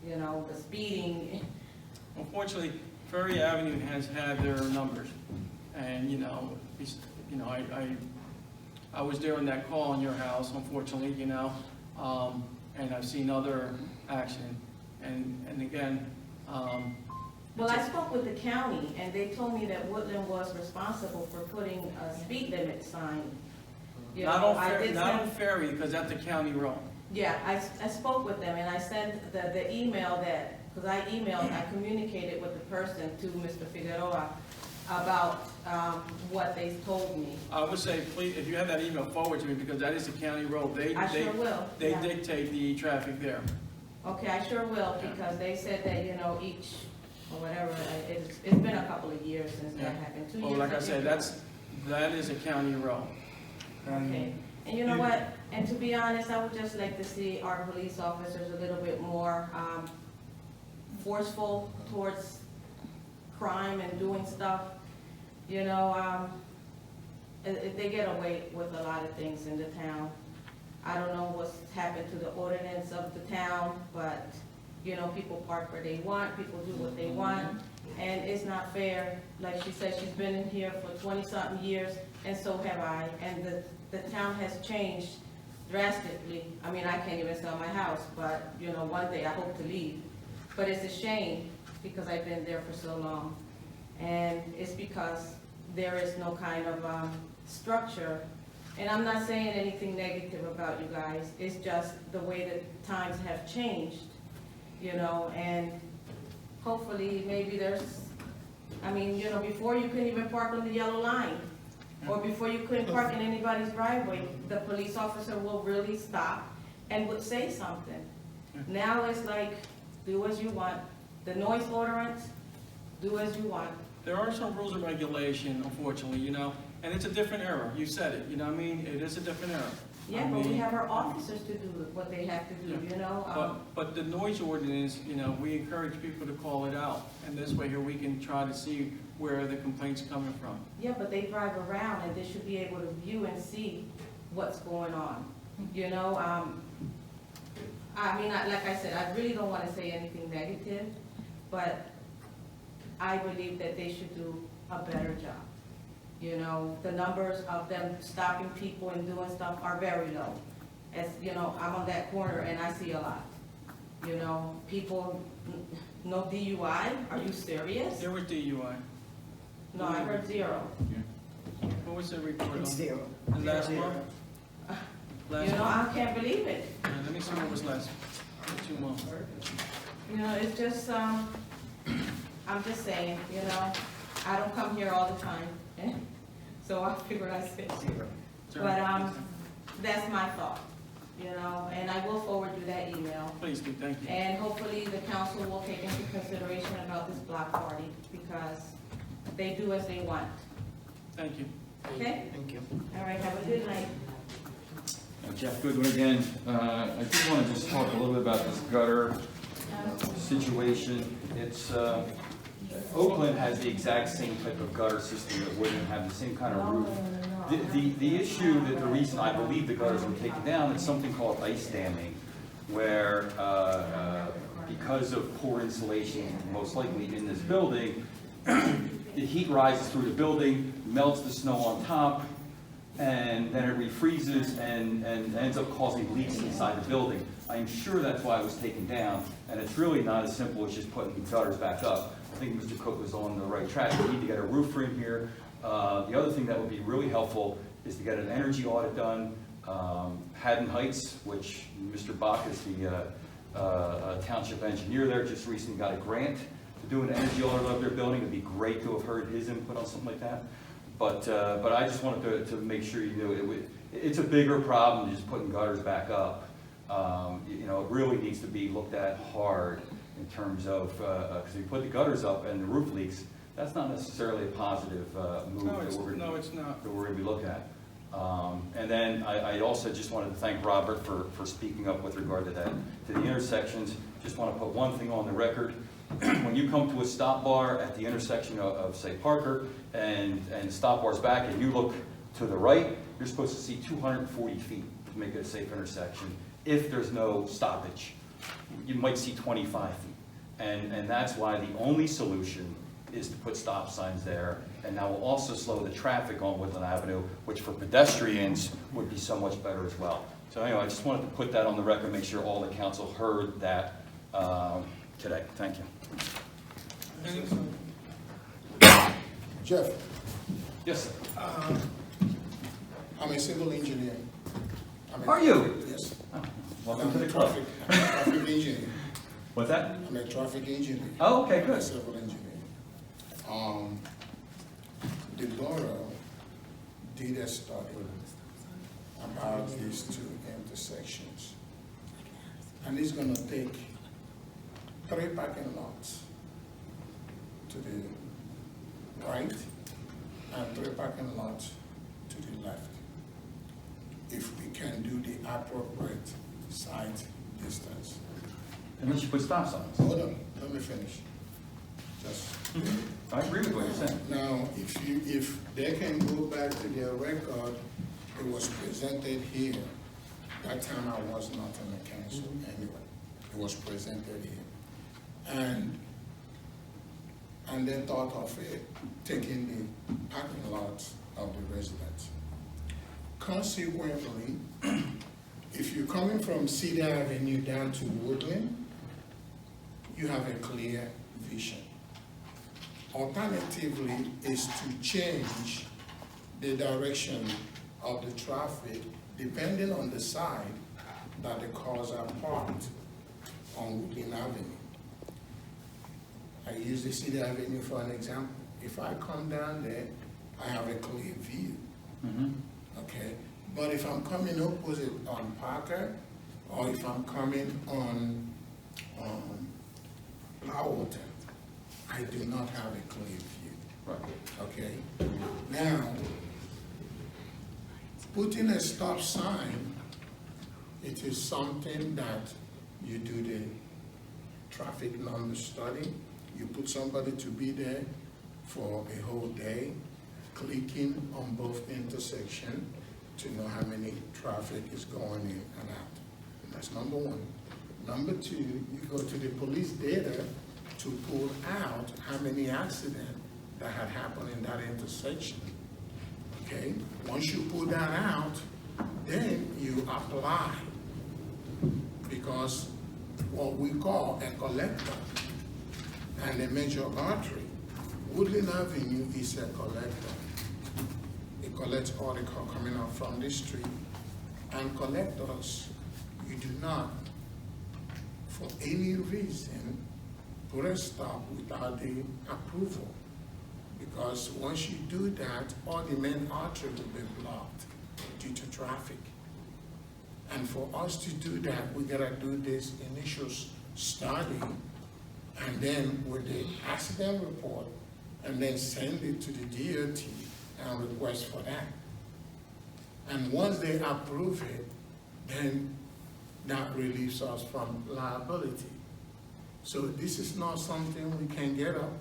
the speeding. Unfortunately, Ferry Avenue has had their numbers, and, I was there on that call on your house, unfortunately, and I've seen other action, and again, Well, I spoke with the county, and they told me that Woodlynne was responsible for putting a speed limit sign. not on Ferry, because that's a county road. Yeah, I spoke with them, and I sent the email because I communicated with the person, to Mr. Figueroa, about what they told me. I would say, please, if you have that email, forward to me, because that is a county road. I sure will. They Yeah. dictate the traffic there. Okay, I sure will, because they said that, each, or whatever, it's been a couple of years since that happened, 2 years. Well, like I said, think. that is a county road. Okay, and you know what, and to be honest, I would just like to see our police officers a little bit more forceful towards crime and doing stuff. They get away with a lot of things in the town. I don't know what's happened to the ordinance of the town, but, people park where they want, people do what they want, and it's not fair. Like she said, she's been in here for 20-something years, and so have I, and the town has changed drastically. I mean, I can't even sell my house, but, one day I hope to leave. But it's a shame, because I've been there for so long. And it's because there is no kind of structure. And I'm not saying anything negative about you guys, it's just the way that times have changed, and hopefully maybe before you couldn't even park on the yellow line, or before you couldn't park in anybody's driveway, the police officer will really stop and would say something. Now it's like, do as you want. The noise ordinance, do as you want. There are some rules and regulation, unfortunately, and it's a different era. You said it, you know what I mean? It is a different era. Yeah, but we have our officers to do what they have to do, But the noise ordinance, we encourage people to call it out, and this way here we can try to see where the complaint's coming from. Yeah, but they drive around, and they should be able to view and see what's going on, like I said, I really don't want to say anything negative, but I believe that they should do a better job. The numbers of them stopping people and doing stuff are very low. As, I'm on that corner and I see a lot. People, no DUI, are you serious? There was DUI. No, I heard 0. What was the report on? 0. The last month? Last month? I can't believe it. Yeah, let me see what was last, 2 months. It's just, I'm just saying, I don't come here all the time, so I figured I said 0. But, that's my thought, and I will forward you that email. Please do, thank you. And hopefully the council will take into consideration about this block party, because they do as they want. Thank you. Okay? Thank you. All right, have a good night. Jeff Goodwin again. I do want to just talk a little bit about this gutter situation. It's, Oakland has the exact same type of gutter system that Woodlynne have the same kind of roof. The issue, that the reason I believe the gutters were taken down, is something called ice damming, where because of poor insulation, most likely in this building, the heat rises through the building, melts the snow on top, and then it refreezes and ends up causing leaks inside the building. I'm sure that's why it was taken down, and it's really not as simple as just putting the gutters back up. I think Mr. Cook was on the right track. We need to get a roofer in here. The other thing that would be really helpful is to get an energy audit done. Haddon Heights, which Mr. Bach is the township engineer there, just recently got a grant to do an energy audit of their building. It'd be great to have heard his input on something like that. But I just wanted to make sure you knew it's a bigger problem than just putting gutters back up. You know, it really needs to be looked at hard in terms of, because if you put the gutters up and the roof leaks, that's not necessarily a positive move that we're going to be looking at. And then I also just wanted to thank Robert for speaking up with regard to that, to the intersections. Just want to put one thing on the record. When you come to a stop bar at the intersection of say, Parker and stop bar's back and you look to the right, you're supposed to see 240 feet to make it a safe intersection. If there's no stoppage, you might see 25 feet. And that's why the only solution is to put stop signs there, and that will also slow the traffic on Woodlynne Avenue, which for pedestrians would be so much better as well. So anyway, I just wanted to put that on the record, make sure all the council heard that today. Thank you. Jeff? Yes, sir. I'm a civil engineer. Are you? Yes. Oh, welcome to the club. I'm a traffic engineer. What's that? I'm a traffic engineer. Oh, okay, I'm a good. civil engineer. The borough did a study about these two intersections. And it's gonna take 3 parking lots to the right and 3 parking lots to the left. If we can do the appropriate site distance. And then you put stop signs. Hold on, let me finish. Just. I agree with what you're saying. Now, if they can go back to their record, it was presented here. That time I was not in the council anyway. It was presented here. And they thought of it, taking the parking lots of the residents. Consequently, if you're coming from Cedar Avenue down to Woodlynne, you have a clear vision. Alternatively is to change the direction of the traffic depending on the side that the cars are parked on Woodlynne Avenue. I use the Cedar Avenue for an example. If I come down there, I have a clear view. Okay, but if I'm coming opposite on Parker, or if I'm coming on Powellton, I do not have a clear view. Right. Okay, now, putting a stop sign, it is something that you do the traffic number study, you put somebody to be there for a whole day, clicking on both intersections to know how many traffic is going in and out. That's number one. Number two, you go to the police data to pull out how many accidents that had happened in that intersection. Okay? Once you pull that out, then you apply, because what we call a collector and a major artery, Woodlynne Avenue is a collector. It collects all the car coming out from the street, and collectors, you do not, for any reason, put a stop without the approval. Because once you do that, all the main artery will be blocked due to traffic. And for us to do that, we gotta do this initial study, and then with the accident report, and then send it to the DOT and request for that. And once they approve it, then that relieves us from liability. So this is not something we can get up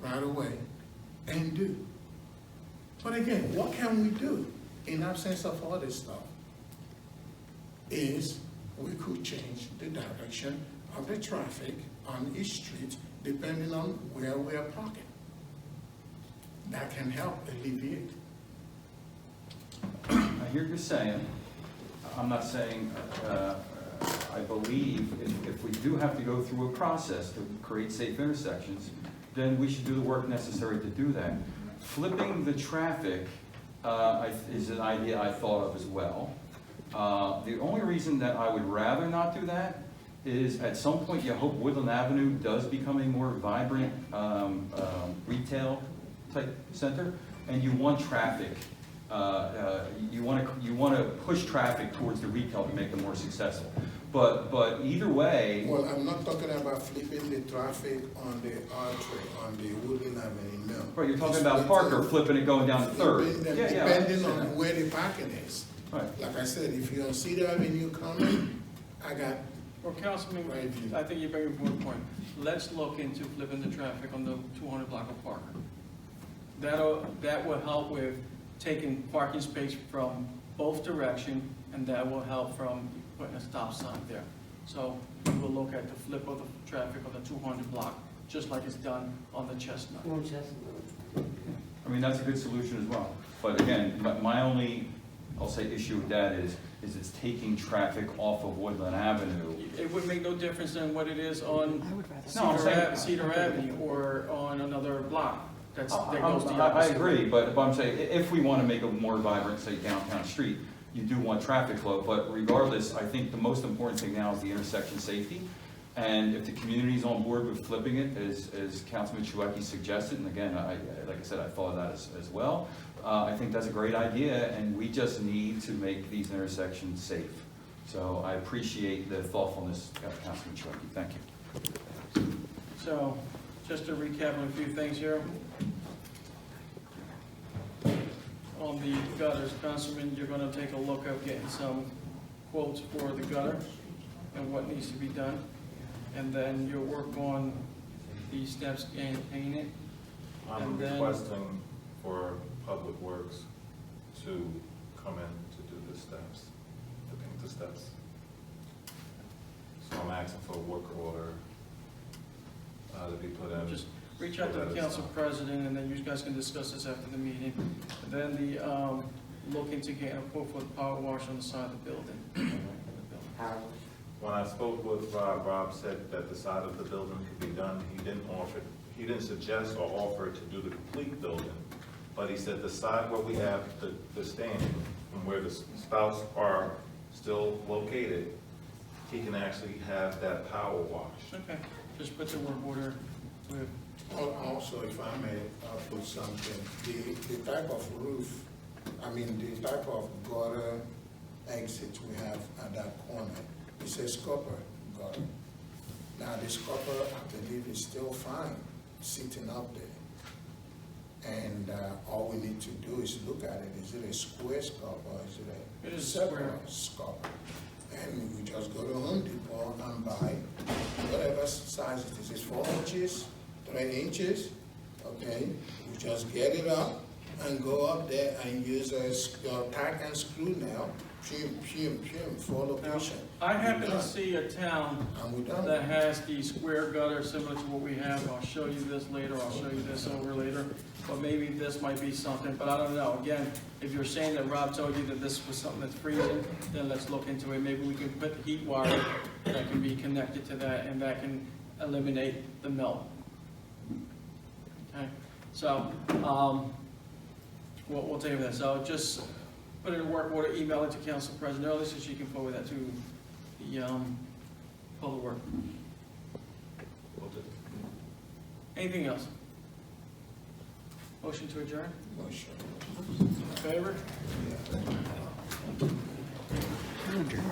right away and do. But again, what can we do in absence of all this stuff? Is we could change the direction of the traffic on each street depending on where we are parking. That can help alleviate. I hear you're saying, I'm not saying, I believe if we do have to go through a process to create safe intersections, then we should do the work necessary to do that. Flipping the traffic is an idea I thought of as well. The only reason that I would rather not do that is at some point you hope Woodland Avenue does become a more vibrant retail type center, and you want traffic. You want to push traffic towards the retail to make them more successful. But either way. Well, I'm not talking about flipping the traffic on the artery, on the Woodlynne Avenue, no. Right, you're talking about Parker flipping it going down to Third. Depending on where the parking is. Right. Like I said, if you're on Cedar Avenue coming, I got. Well, Councilman, I think you bring a good point. Let's look into flipping the traffic on the 200 block of Parker. That will help with taking parking space from both directions, and that will help from putting a stop sign there. So we will look at the flip of the traffic on the 200 block, just like it's done on the Chestnut. I mean, that's a good solution as well. But again, my only, I'll say, issue with that is it's taking traffic off of Woodland Avenue. It would make no difference than what it is on Cedar Avenue or on another block. That goes the I opposite agree, way. but I'm saying, if we want to make a more vibrant, say, downtown street, you do want traffic flow, but regardless, I think the most important thing now is the intersection safety. And if the community's on board with flipping it, as Councilman Chouwaki suggested, and again, like I said, I thought of that as well, I think that's a great idea, and we just need to make these intersections safe. So I appreciate the thoughtfulness, Councilman Chouwaki. Thank you. So, just to recap on a few things here. On the gutters, Councilman, you're gonna take a look at getting some quotes for the gutter and what needs to be done. And then you'll work on the steps and paint it. I'm requesting for Public Works to come in to do the steps, to paint the steps. So I'm asking for a work order to be put in. Just reach out to the council president, and then you guys can discuss this after the meeting. And then look into getting a quote for the power wash on the side of the building. When I spoke with Rob said that the side of the building could be done. He didn't suggest or offer to do the complete building, but he said the side where we have the standing, from where the spouts are still located, he can actually have that power wash. Okay, just put the work order with. Also, if I may put something, the type of roof, the type of gutter exit we have at that corner, it says copper gutter. Now this copper, I believe, is still fine, sitting up there. And all we need to do is look at it. Is it a square scupper or is it a circular scupper? And we just go to Home Depot and buy whatever size it is. It's 4 inches, 3 inches, okay? We just get it up and go up there and use your tack and screw nail, for location. I happen to see a town that has the square gutter similar to what we have. I'll show you this later, I'll show you this over later. But maybe this might be something, but I don't know. Again, if you're saying that Rob told you that this was something that's freezing, then let's look into it. Maybe we can put the heat wire that can be connected to that, and that can eliminate the melt. Okay, so we'll take that. So just put it in work order, email it to Council President early so she can forward that to the Public Works. Anything else? Motion to adjourn? Motion. In favor? Yeah. Adjourn.